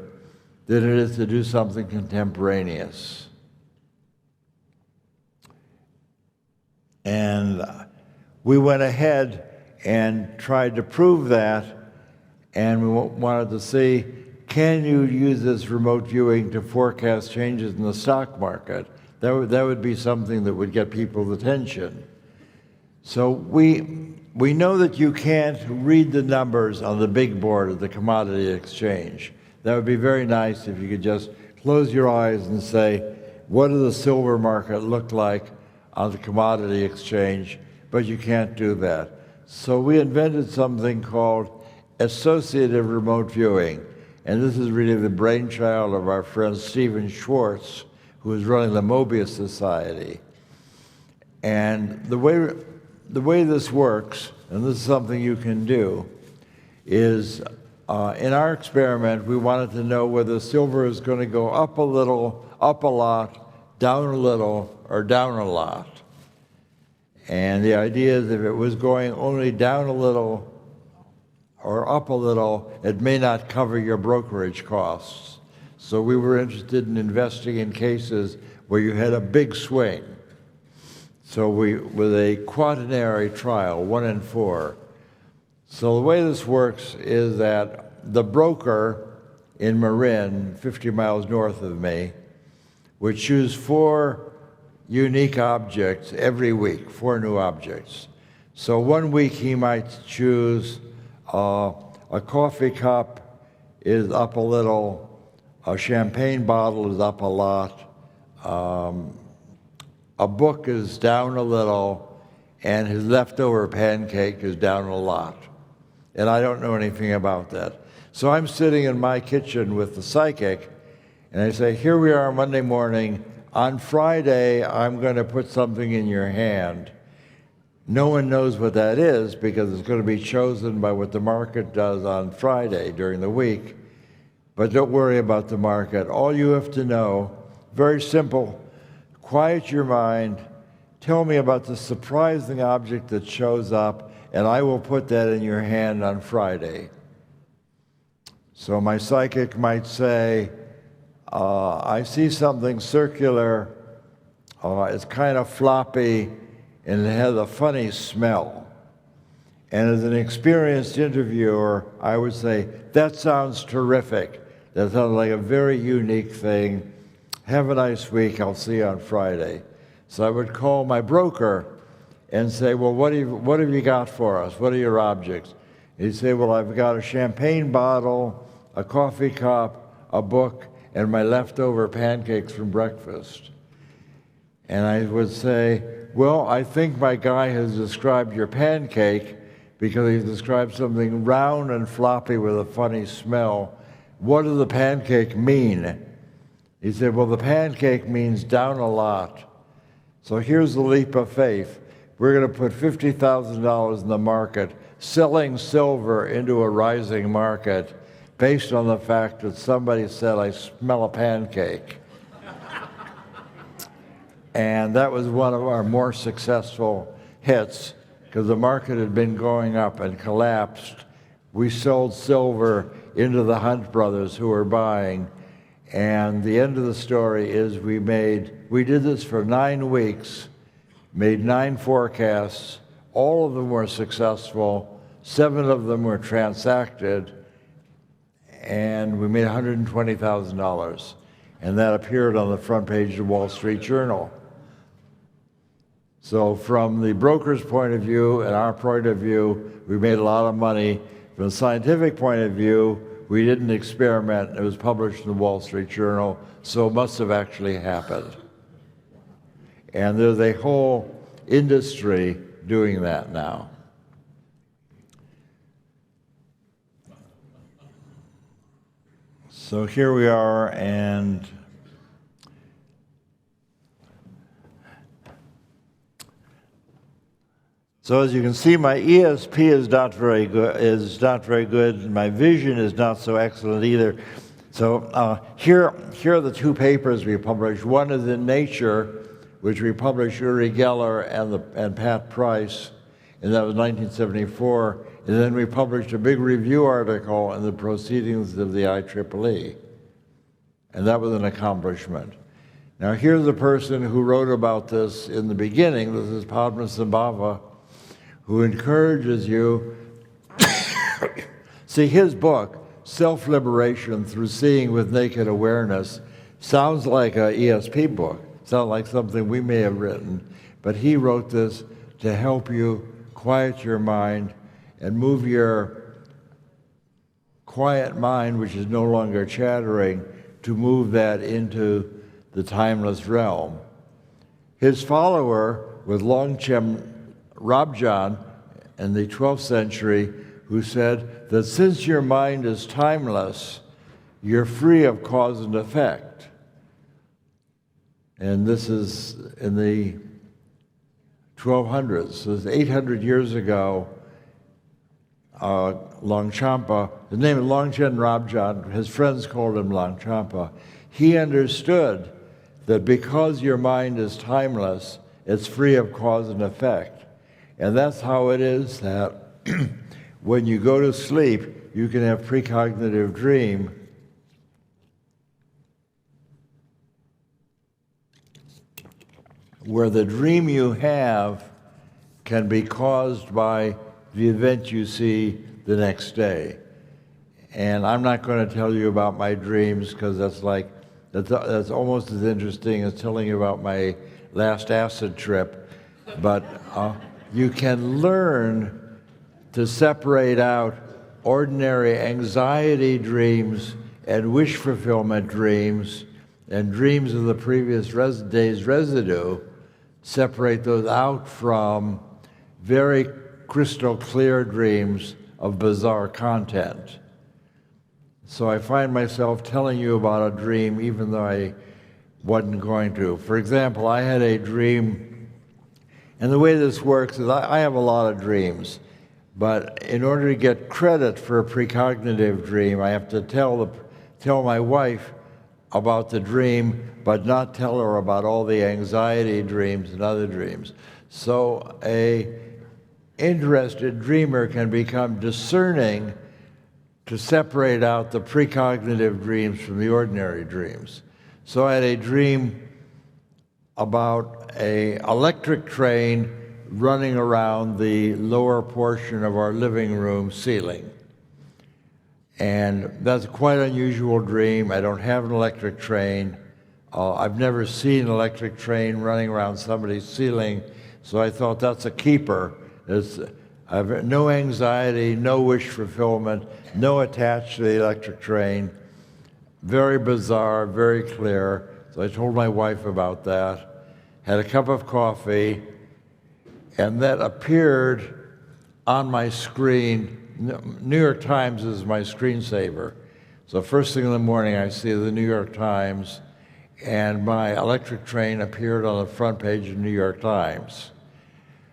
than it is to do something contemporaneous. And we went ahead and tried to prove that, and we wanted to see, can you use this remote viewing to forecast changes in the stock market? That would be something that would get people's attention. So we know that you can't read the numbers on the big board of the commodity exchange. That would be very nice if you could just close your eyes and say, what does the silver market look like on the commodity exchange? But you can't do that. So we invented something called associative remote viewing. And this is really the brainchild of our friend Stephen Schwartz, who is running the Mobius Society. And the way this works, and this is something you can do, is in our experiment, we wanted to know whether silver is going to go up a little, up a lot, down a little, or down a lot. And the idea is if it was going only down a little or up a little, it may not cover your brokerage costs. So we were interested in investing in cases where you had a big swing. So with a quaternary trial, 1 in 4. So the way this works is that the broker in Marin, 50 miles north of me, would choose 4 unique objects every week, 4 new objects. So 1 week he might choose a coffee cup is up a little, a champagne bottle is up a lot, a book is down a little, and his leftover pancake is down a lot. And I don't know anything about that. So I'm sitting in my kitchen with the psychic, and I say, here we are Monday morning. On Friday, I'm going to put something in your hand. No one knows what that is because it's going to be chosen by what the market does on Friday during the week. But don't worry about the market. All you have to know, very simple, quiet your mind, tell me about the surprising object that shows up, and I will put that in your hand on Friday. So my psychic might say, I see something circular, it's kind of floppy, and it has a funny smell. And as an experienced interviewer, I would say, that sounds terrific. That sounds like a very unique thing. Have a nice week, I'll see you on Friday. So I would call my broker and say, well, what have you got for us? What are your objects? He'd say, well, I've got a champagne bottle, a coffee cup, a book, and my leftover pancakes from breakfast. And I would say, well, I think my guy has described your pancake because he's described something round and floppy with a funny smell. What does the pancake mean? He said, well, the pancake means down a lot. So here's the leap of faith. We're going to put $50,000 in the market, selling silver into a rising market based on the fact that somebody said, I smell a pancake. And that was one of our more successful hits because the market had been going up and collapsed. We sold silver into the Hunt brothers who were buying. And the end of the story is we did this for 9 weeks, made 9 forecasts. All of them were successful. 7 of them were transacted. And we made $120,000. And that appeared on the front page of the Wall Street Journal. So from the broker's point of view and our point of view, we made a lot of money. From a scientific point of view, we didn't experiment. It was published in the Wall Street Journal, so it must have actually happened. And there's a whole industry doing that now. So here we are, and So as you can see, my ESP is not very good. And my vision is not so excellent either. So here are the two papers we published. One is in Nature, which we published Uri Geller and Pat Price, and that was 1974. And then we published a big review article in the Proceedings of the IEEE. And that was an accomplishment. Now here's the person who wrote about this in the beginning. This is Padmasambhava, who encourages you. See, his book, Self-Liberation Through Seeing with Naked Awareness, sounds like an ESP book. Sounds like something we may have written. But he wrote this to help you quiet your mind and move your quiet mind, which is no longer chattering, to move that into the timeless realm. His follower was Longchen Rabjan in the 12th century, who said that since your mind is timeless, you're free of cause and effect. And this is in the 1200s. So it's 800 years ago. Longchenpa, his name is Longchen Rabjan, his friends called him Longchenpa. He understood that because your mind is timeless, it's free of cause and effect. And that's how it is that when you go to sleep, you can have precognitive dream. Where the dream you have can be caused by the event you see the next day. And I'm not going to tell you about my dreams, because that's almost as interesting as telling you about my last acid trip. But you can learn to separate out ordinary anxiety dreams and wish fulfillment dreams and dreams of the previous day's residue, separate those out from very crystal clear dreams of bizarre content. So I find myself telling you about a dream even though I wasn't going to. For example, I had a dream, and the way this works is I have a lot of dreams, but in order to get credit for a precognitive dream, I have to tell my wife about the dream, but not tell her about all the anxiety dreams and other dreams. So a interested dreamer can become discerning to separate out the precognitive dreams from the ordinary dreams. So I had a dream about an electric train running around the lower portion of our living room ceiling. And that's a quite unusual dream. I don't have an electric train. I've never seen an electric train running around somebody's ceiling, so I thought that's a keeper. I have no anxiety, no wish fulfillment, no attached to the electric train. Very bizarre, very clear. So I told my wife about that, had a cup of coffee, and that appeared on my screen. New York Times is my screensaver. So first thing in the morning, I see the New York Times, and my electric train appeared on the front page of New York Times.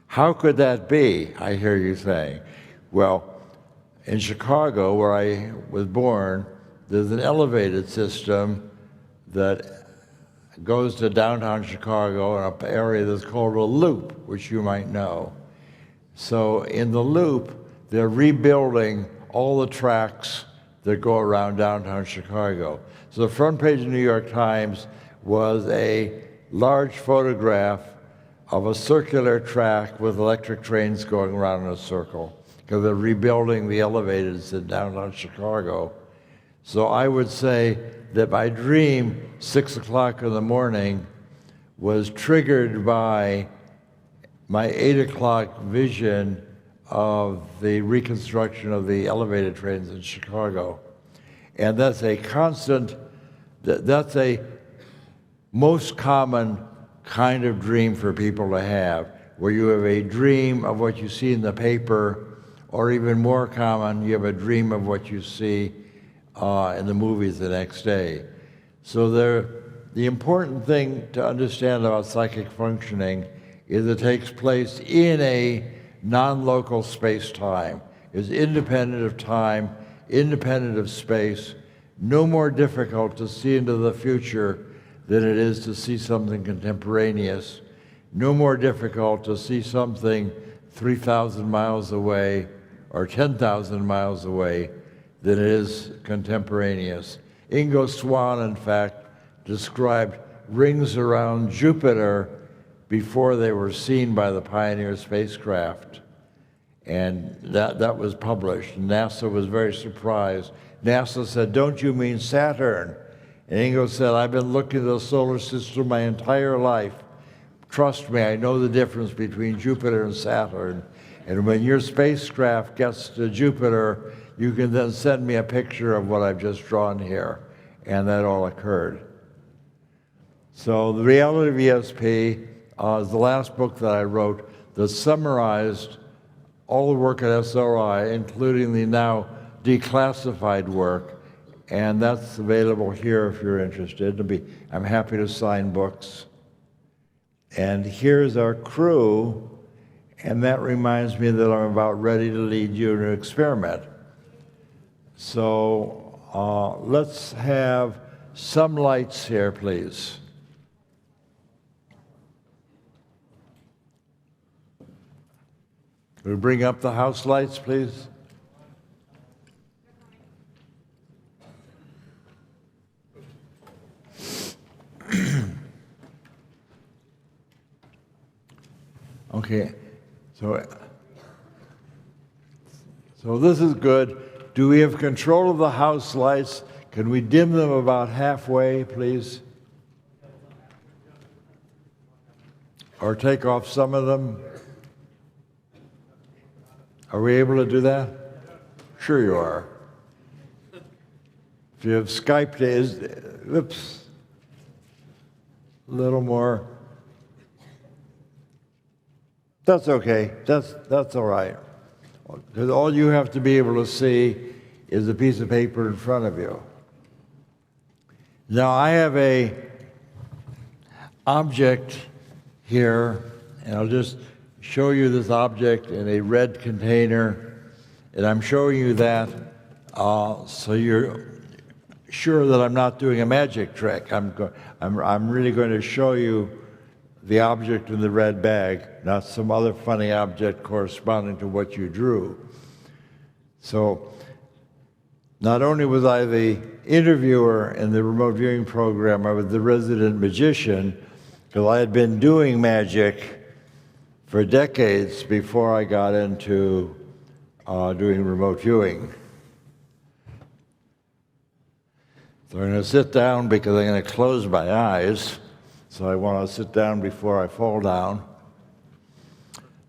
How could that be, I hear you saying? Well, in Chicago, where I was born, there's an elevated system that goes to downtown Chicago in an area that's called a loop, which you might know. So in the loop, they're rebuilding all the tracks that go around downtown Chicago. So the front page of the New York Times was a large photograph of a circular track with electric trains going around in a circle, because they're rebuilding the elevators in downtown Chicago. So I would say that my dream, 6 o'clock in the morning, was triggered by my 8 o'clock vision of the reconstruction of the elevated trains in Chicago. And that's a constant, that's a most common kind of dream for people to have, where you have a dream of what you see in the paper, or even more common, you have a dream of what you see in the movies the next day. So the important thing to understand about psychic functioning is it takes place in a non-local space-time. It's independent of time, independent of space, no more difficult to see into the future than it is to see something contemporaneous, no more difficult to see something 3,000 miles away or 10,000 miles away than it is contemporaneous. Ingo Swann, in fact, described rings around Jupiter before they were seen by the Pioneer spacecraft. And that was published. NASA was very surprised. NASA said, "Don't you mean Saturn?" And Ingo said, "I've been looking at the solar system my entire life. Trust me, I know the difference between Jupiter and Saturn. And when your spacecraft gets to Jupiter, you can then send me a picture of what I've just drawn here." And that all occurred. So The Reality of ESP is the last book that I wrote that summarized all the work at SRI, including the now declassified work, and that's available here if you're interested. I'm happy to sign books. And here's our crew, and that reminds me that I'm about ready to lead you in an experiment. So let's have some lights here, please. Will you bring up the house lights, please? Okay, so this is good. Do we have control of the house lights? Can we dim them about halfway, please? Or take off some of them? Are we able to do that? Sure you are. If you have Skype, oops, a little more. That's okay. That's all right. Because all you have to be able to see is a piece of paper in front of you. Now I have a object here, and I'll just show you this object in a red container, and I'm showing you that so you're sure that I'm not doing a magic trick. I'm really going to show you the object in the red bag, not some other funny object corresponding to what you drew. So not only was I the interviewer in the remote viewing program, I was the resident magician, because I had been doing magic for decades before I got into doing remote viewing. So I'm going to sit down because I'm going to close my eyes. So I want to sit down before I fall down.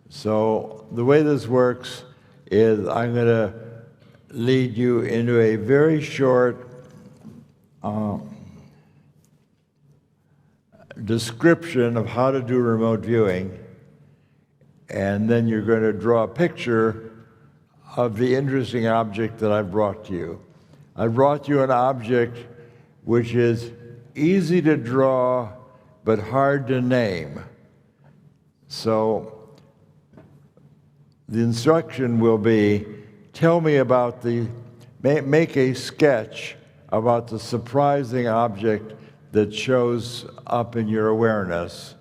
So the way this works is I'm going to lead you into a very short description of how to do remote viewing, and then you're going to draw a picture of the interesting object that I've brought to you. I brought you an object which is easy to draw but hard to name. So the instruction will be, tell me about make a sketch about the surprising object that shows up in your awareness,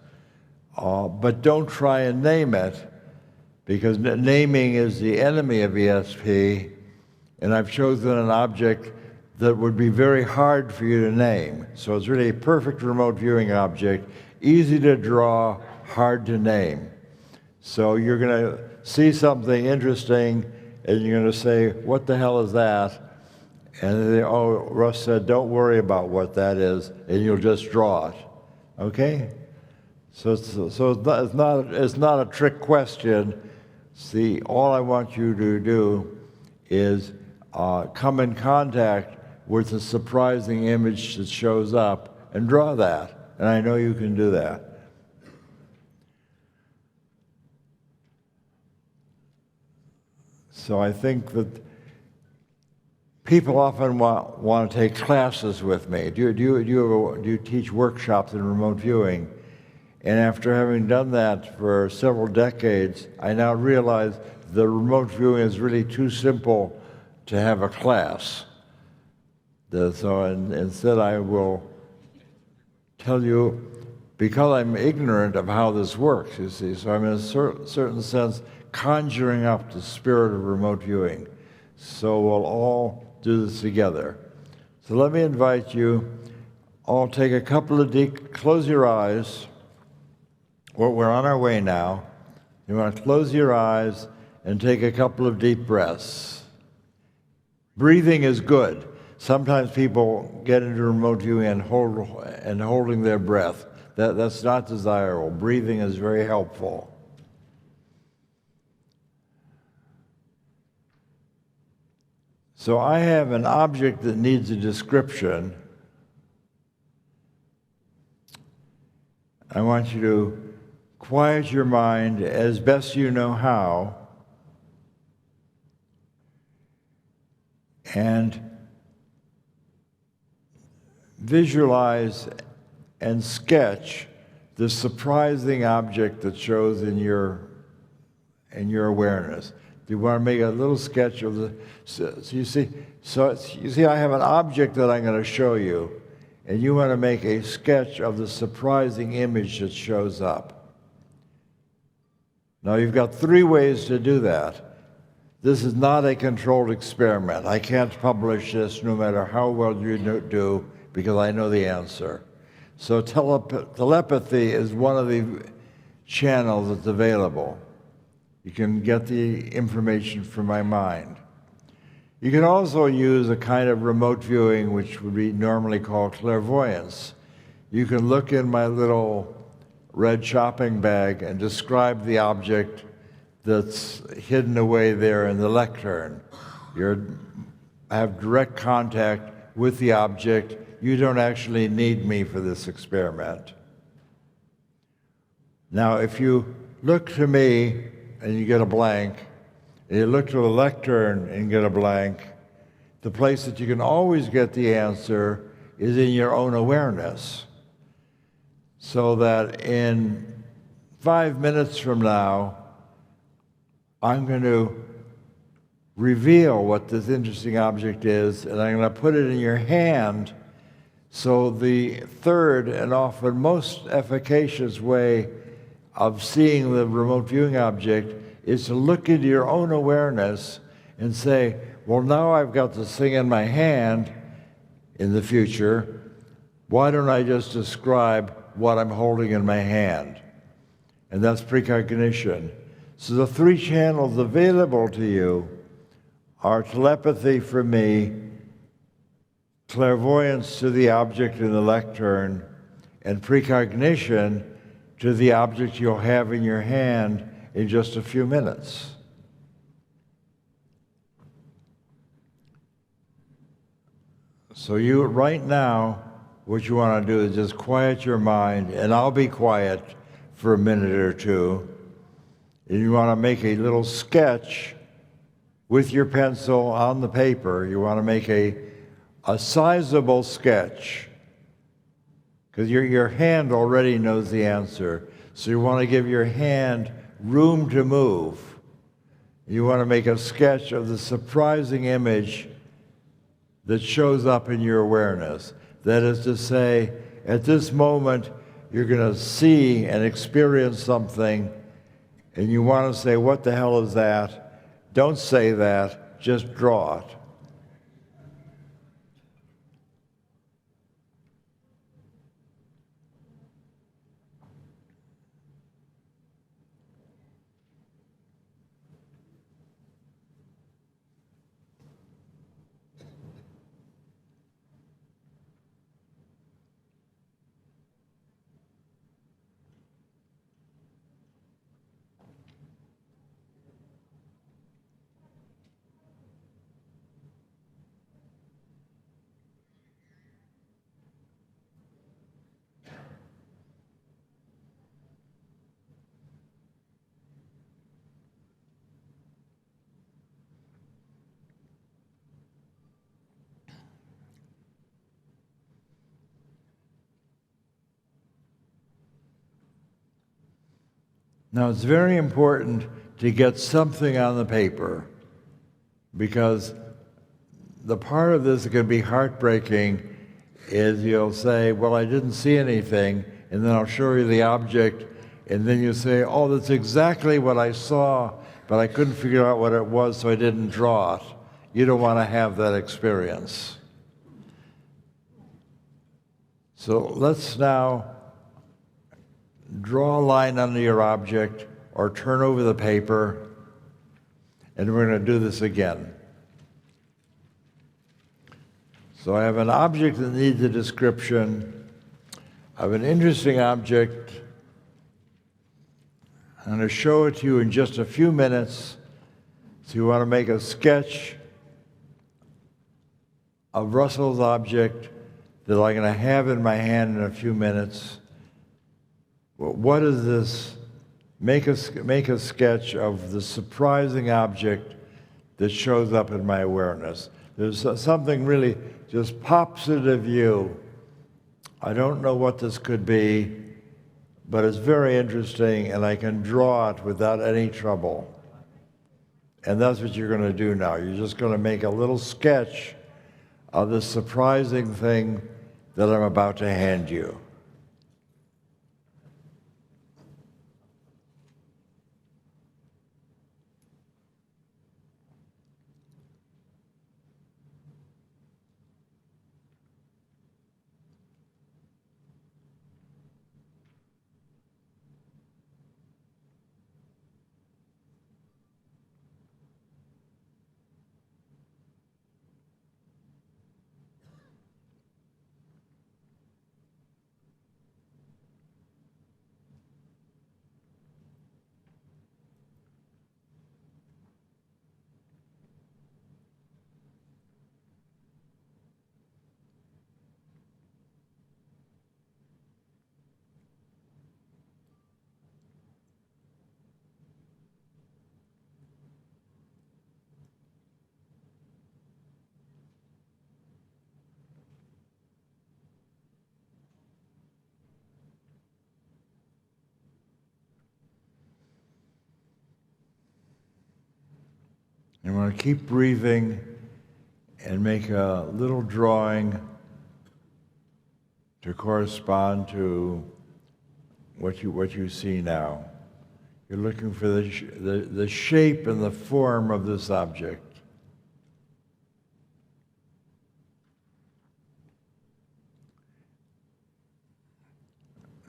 but don't try and name it, because naming is the enemy of ESP, and I've chosen an object that would be very hard for you to name. So it's really a perfect remote viewing object, easy to draw, hard to name. So you're going to see something interesting, and you're going to say, what the hell is that? And Russ said, don't worry about what that is, and you'll just draw it. Okay? So it's not a trick question. See, all I want you to do is come in contact with a surprising image that shows up and draw that. And I know you can do that. So I think that people often want to take classes with me. Do you teach workshops in remote viewing? And after having done that for several decades, I now realize the remote viewing is really too simple to have a class. So instead I will tell you, because I'm ignorant of how this works, you see, so I'm in a certain sense conjuring up the spirit of remote viewing. So we'll all do this together. So let me invite you all take a couple of close your eyes. We're on our way now. You want to close your eyes and take a couple of deep breaths. Breathing is good. Sometimes people get into remote viewing and holding their breath. That's not desirable. Breathing is very helpful. So I have an object that needs a description. I want you to quiet your mind as best you know how, and visualize and sketch the surprising object that shows in your awareness. You want to make a little sketch of the. So you see, I have an object that I'm going to show you, and you want to make a sketch of the surprising image that shows up. Now you've got 3 ways to do that. This is not a controlled experiment. I can't publish this no matter how well you do, because I know the answer. So telepathy is one of the channels that's available. You can get the information from my mind. You can also use a kind of remote viewing which would be normally called clairvoyance. You can look in my little red shopping bag and describe the object that's hidden away there in the lectern. You have direct contact with the object. You don't actually need me for this experiment. Now, if you look to me and you get a blank, and you look to the lectern and get a blank, the place that you can always get the answer is in your own awareness. So that in 5 minutes from now, I'm going to reveal what this interesting object is, and I'm going to put it in your hand. So the third and often most efficacious way of seeing the remote viewing object is to look into your own awareness and say, well, now I've got this thing in my hand in the future. Why don't I just describe what I'm holding in my hand? And that's precognition. So the 3 channels available to you are telepathy from me, clairvoyance to the object in the lectern, and precognition to the object you'll have in your hand in just a few minutes. So you, right now, what you want to do is just quiet your mind, and I'll be quiet for a minute or 2. And you want to make a little sketch with your pencil on the paper. You want to make a sizable sketch, because your hand already knows the answer. So you want to give your hand room to move. You want to make a sketch of the surprising image that shows up in your awareness. That is to say, at this moment, you're going to see and experience something, and you want to say, what the hell is that? Don't say that, just draw it. Now, it's very important to get something on the paper, because the part of this that can be heartbreaking is you'll say, well, I didn't see anything, and then I'll show you the object, and then you say, oh, that's exactly what I saw, but I couldn't figure out what it was, so I didn't draw it. You don't want to have that experience. So let's now draw a line under your object or turn over the paper, and we're going to do this again. So I have an object that needs a description. I have an interesting object. I'm going to show it to you in just a few minutes. So you want to make a sketch of Russell's object that I'm going to have in my hand in a few minutes. Well, what is this? Make a sketch of the surprising object that shows up in my awareness. There's something really just pops into view. I don't know what this could be, but it's very interesting, and I can draw it without any trouble. And that's what you're going to do now. You're just going to make a little sketch of this surprising thing that I'm about to hand you. You want to keep breathing and make a little drawing to correspond to what you see now. You're looking for the shape and the form of this object.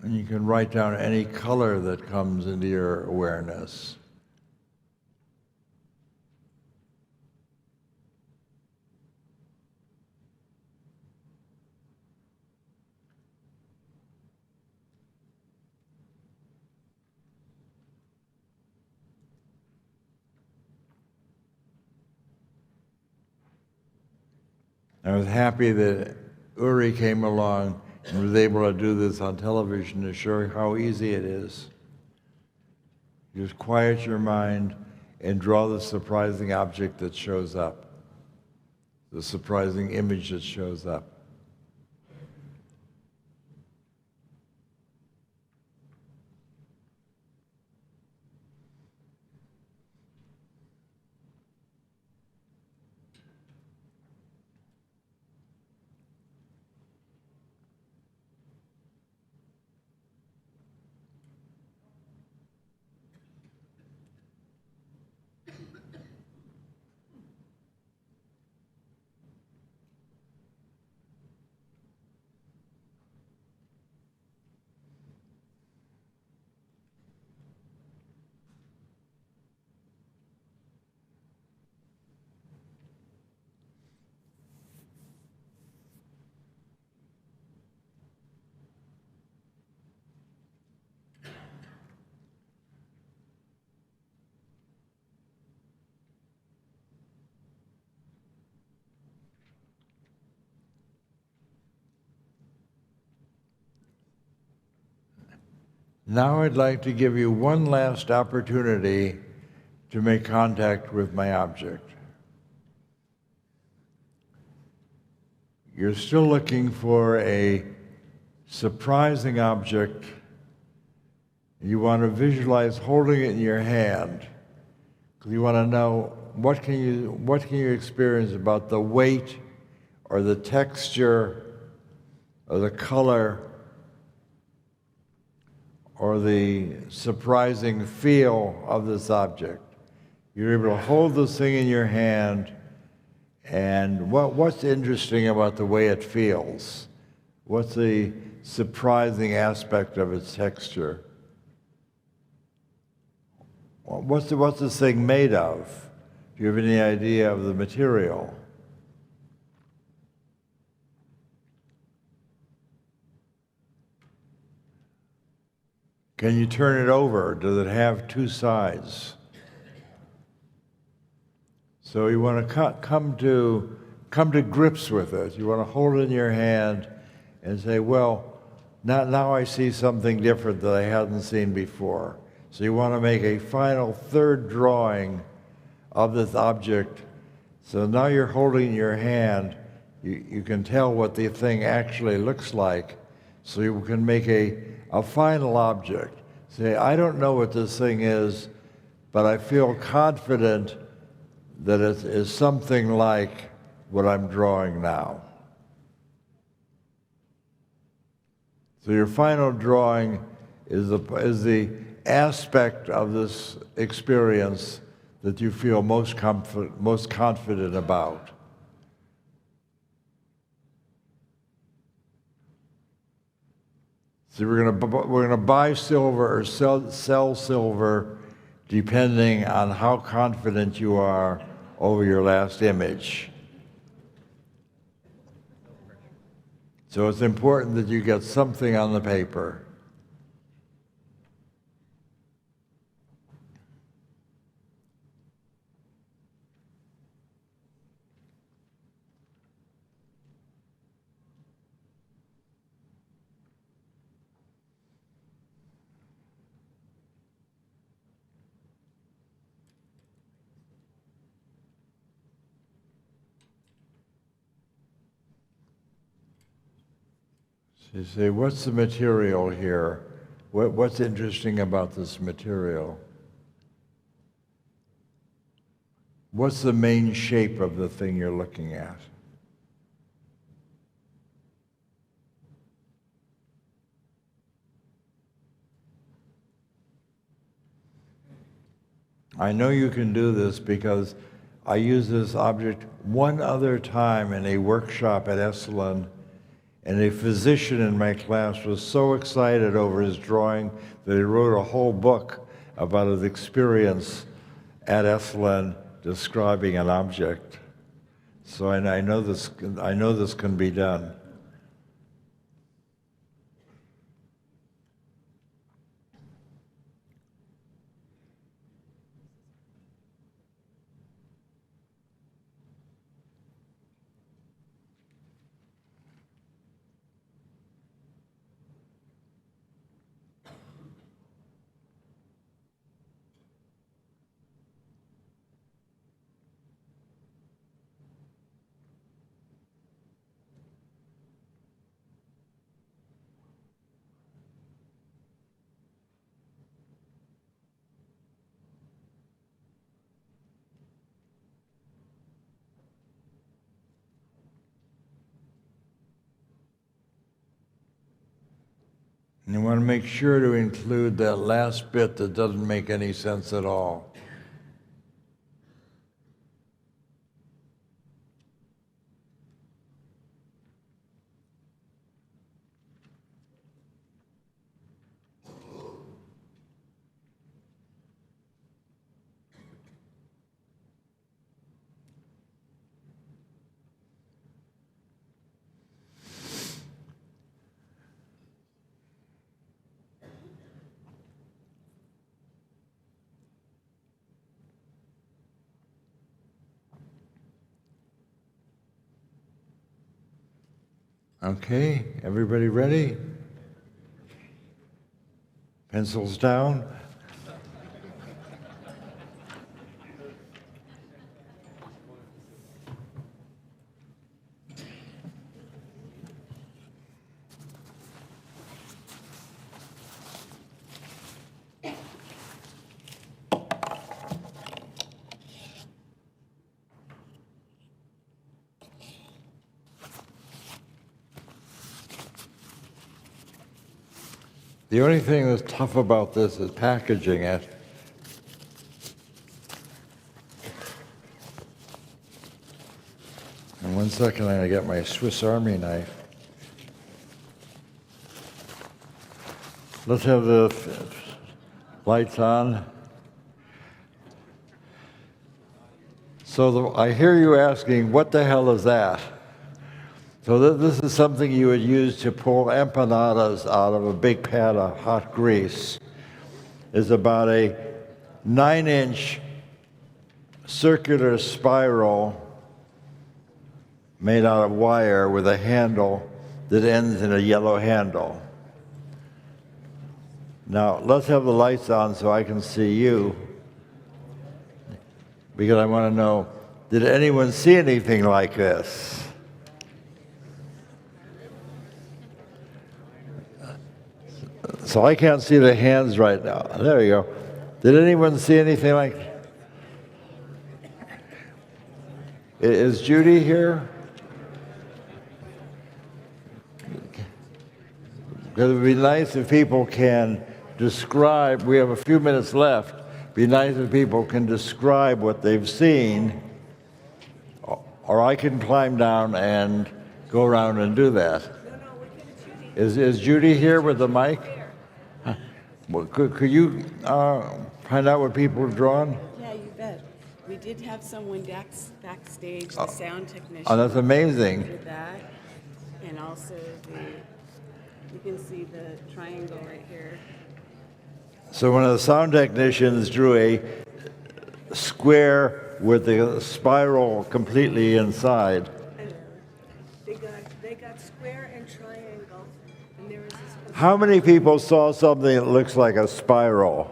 And you can write down any color that comes into your awareness. I was happy that Uri came along and was able to do this on television to show how easy it is. Just quiet your mind and draw the surprising object that shows up, the surprising image that shows up. Now I'd like to give you one last opportunity to make contact with my object. You're still looking for a surprising object You want to visualize holding it in your hand, because you want to know what can you experience about the weight or the texture or the color or the surprising feel of this object. You're able to hold this thing in your hand, and what's interesting about the way it feels? What's the surprising aspect of its texture? What's this thing made of? Do you have any idea of the material? Can you turn it over? Does it have two sides? So you want to come to grips with it. You want to hold it in your hand and say, well, now I see something different that I hadn't seen before. So you want to make a final third drawing of this object. So now you're holding in your hand, you can tell what the thing actually looks like. So you can make a final object. Say, I don't know what this thing is, but I feel confident that it is something like what I'm drawing now. So your final drawing is the aspect of this experience that you feel most confident about. So we're going to buy silver or sell silver depending on how confident you are over your last image. So it's important that you get something on the paper. You say, what's the material here? What's interesting about this material? What's the main shape of the thing you're looking at? I know you can do this because I used this object one other time in a workshop at Esalen. And a physician in my class was so excited over his drawing that he wrote a whole book about his experience at Esalen describing an object. So I know this can be done. And you want to make sure to include that last bit that doesn't make any sense at all. Okay, everybody ready? Pencils down. The only thing that's tough about this is packaging it. In 1 second, I'm going to get my Swiss Army knife. Let's have the lights on. So I hear you asking, what the hell is that? So this is something you would use to pull empanadas out of a big pan of hot grease. It's about a 9-inch circular spiral made out of wire with a handle that ends in a yellow handle. Now, let's have the lights on so I can see you, because I want to know, did anyone see anything like this? So I can't see the hands right now. There you go. Did anyone see anything like? Is Judy here? Because it would be nice if people can describe, we have a few minutes left, it'd be nice if people can describe what they've seen, or I can climb down and go around and do that. Is Judy here with the mic? Well, could you find out what people have drawn? Yeah, you bet. We did have someone backstage, the sound technician. Oh, that's amazing. Did that, and also you can see the triangle right here. So one of the sound technicians drew a square with the spiral completely inside. They got square and triangle, and there was this. How many people saw something that looks like a spiral?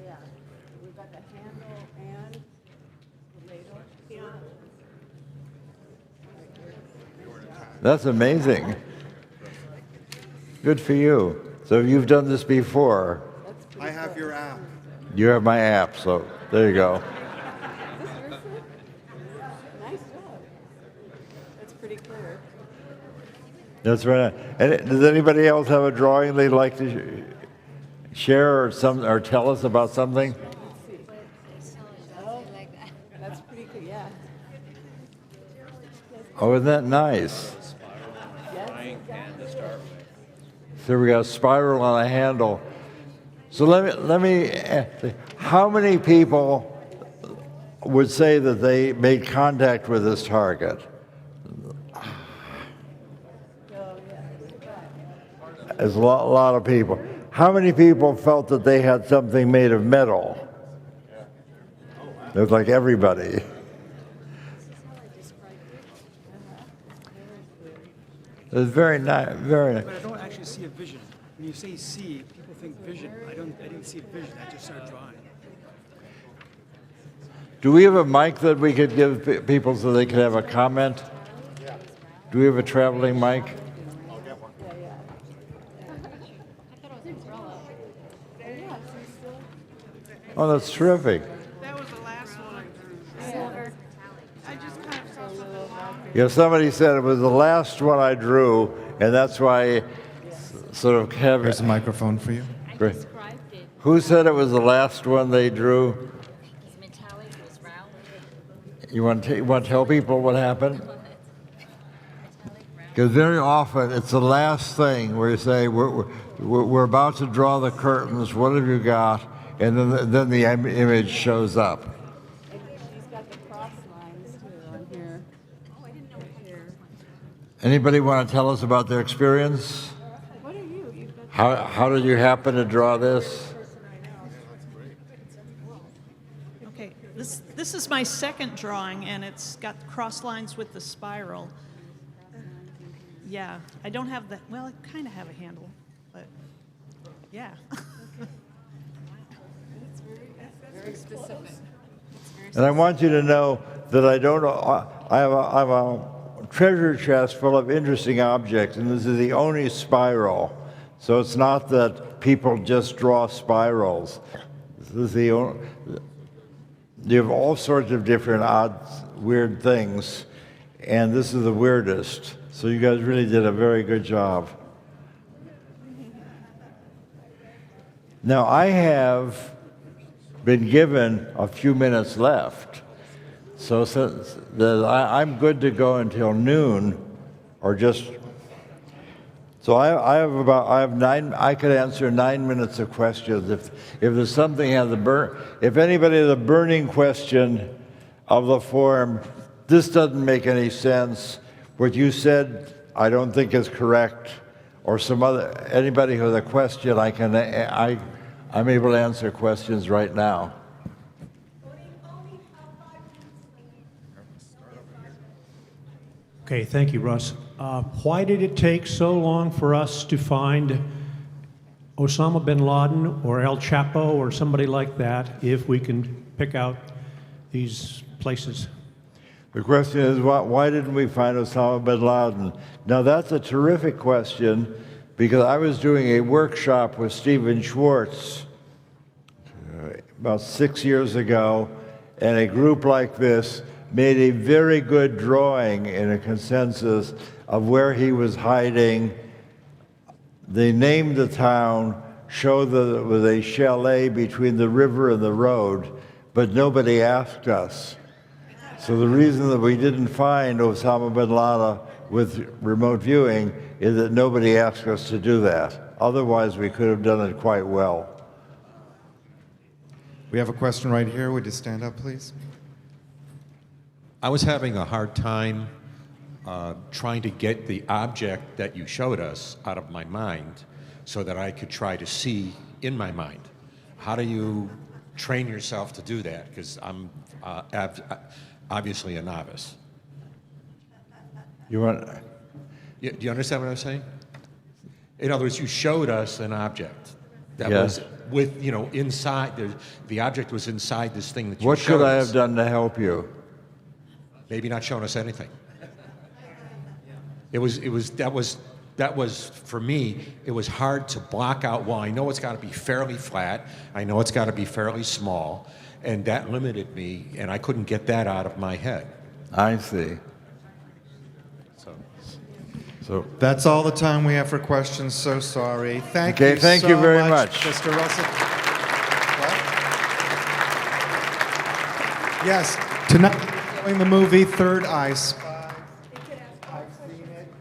Yeah, we've got the handle and the ladle. Yeah. That's amazing. Good for you. So you've done this before. I have your app. You have my app, so there you go. Nice job. That's pretty clear. That's right. And does anybody else have a drawing they'd like to share or tell us about something? Oh, that's pretty cool. Yeah. Oh, isn't that nice? So we got a spiral on a handle. So let me ask, how many people would say that they made contact with this target? There's a lot of people. How many people felt that they had something made of metal? It was like everybody. It was very nice, very nice. But I don't actually see a vision. When you say see, people think vision. I didn't see a vision. I just started drawing. Do we have a mic that we could give people so they could have a comment? Do we have a traveling mic? Oh, that's terrific. That was the last one I drew. Silver. I just kind of saw something. Yeah, somebody said it was the last one I drew, and that's why sort of have. There's a microphone for you. Great. Who said it was the last one they drew? It was metallic, it was round. You want to tell people what happened? Because very often it's the last thing where you say, we're about to draw the curtains, what have you got? And then the image shows up. She's got the cross lines too on here. Oh, I didn't know it here. Anybody want to tell us about their experience? What are you? You've got How did you happen to draw this? Okay, this is my second drawing, and it's got cross lines with the spiral. Yeah, I don't have the, well, I kind of have a handle, but yeah. very specific. And I want you to know that I have a treasure chest full of interesting objects, and this is the only spiral. So it's not that people just draw spirals. This is the only, you have all sorts of different odd, weird things, and this is the weirdest. So you guys really did a very good job. Now, I have been given a few minutes left. So since I'm good to go until noon, or just, so I have 9, I could answer 9 minutes of questions. If there's something if anybody has a burning question of the forum, this doesn't make any sense, what you said I don't think is correct, or anybody who has a question, I'm able to answer questions right now. Okay, thank you, Russ. Why did it take so long for us to find Osama bin Laden or El Chapo or somebody like that if we can pick out these places? The question is, why didn't we find Osama bin Laden? Now, that's a terrific question, because I was doing a workshop with Stephen Schwartz about 6 years ago, and a group like this made a very good drawing in a consensus of where he was hiding. They named the town, showed that it was a chalet between the river and the road, but nobody asked us. So the reason that we didn't find Osama bin Laden with remote viewing is that nobody asked us to do that. Otherwise, we could have done it quite well. We have a question right here. Would you stand up, please? I was having a hard time trying to get the object that you showed us out of my mind so that I could try to see in my mind. How do you train yourself to do that? Because I'm obviously a novice. You want? Do you understand what I'm saying? In other words, you showed us an object that Yes. was with, inside, the object was inside this thing that you What showed could I us. have done to help you? Maybe not showing us anything. That was for me, it was hard to block out. Well, I know it's got to be fairly flat. I know it's got to be fairly small. And that limited me, and I couldn't get that out of my head. I see. So That's all the time we have for questions. So sorry. Thank Okay, you thank so you very much. Mr. Russell. What? Yes, tonight we're showing the movie Third Eye Spy.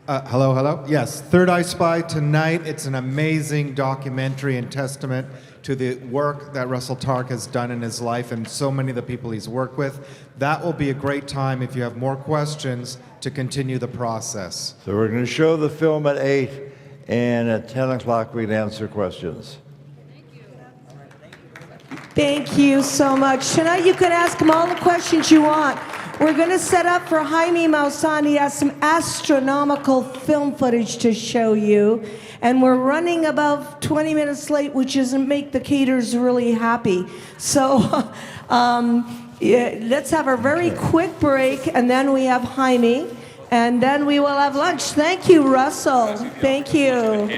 Hello? Yes, Third Eye Spy tonight. It's an amazing documentary and testament to the work that Russell Tark has done in his life and so many of the people he's worked with. That will be a great time if you have more questions to continue the process. So we're going to show the film at 8, and at 10 o'clock we can answer questions. Thank you so much. Tonight you can ask him all the questions you want. We're going to set up for Jaime Maussan. He has some astronomical film footage to show you. And we're running about 20 minutes late, which doesn't make the caterers really happy. So let's have a very quick break, and then we have Jaime, and then we will have lunch. Thank you, Russell. Thank you.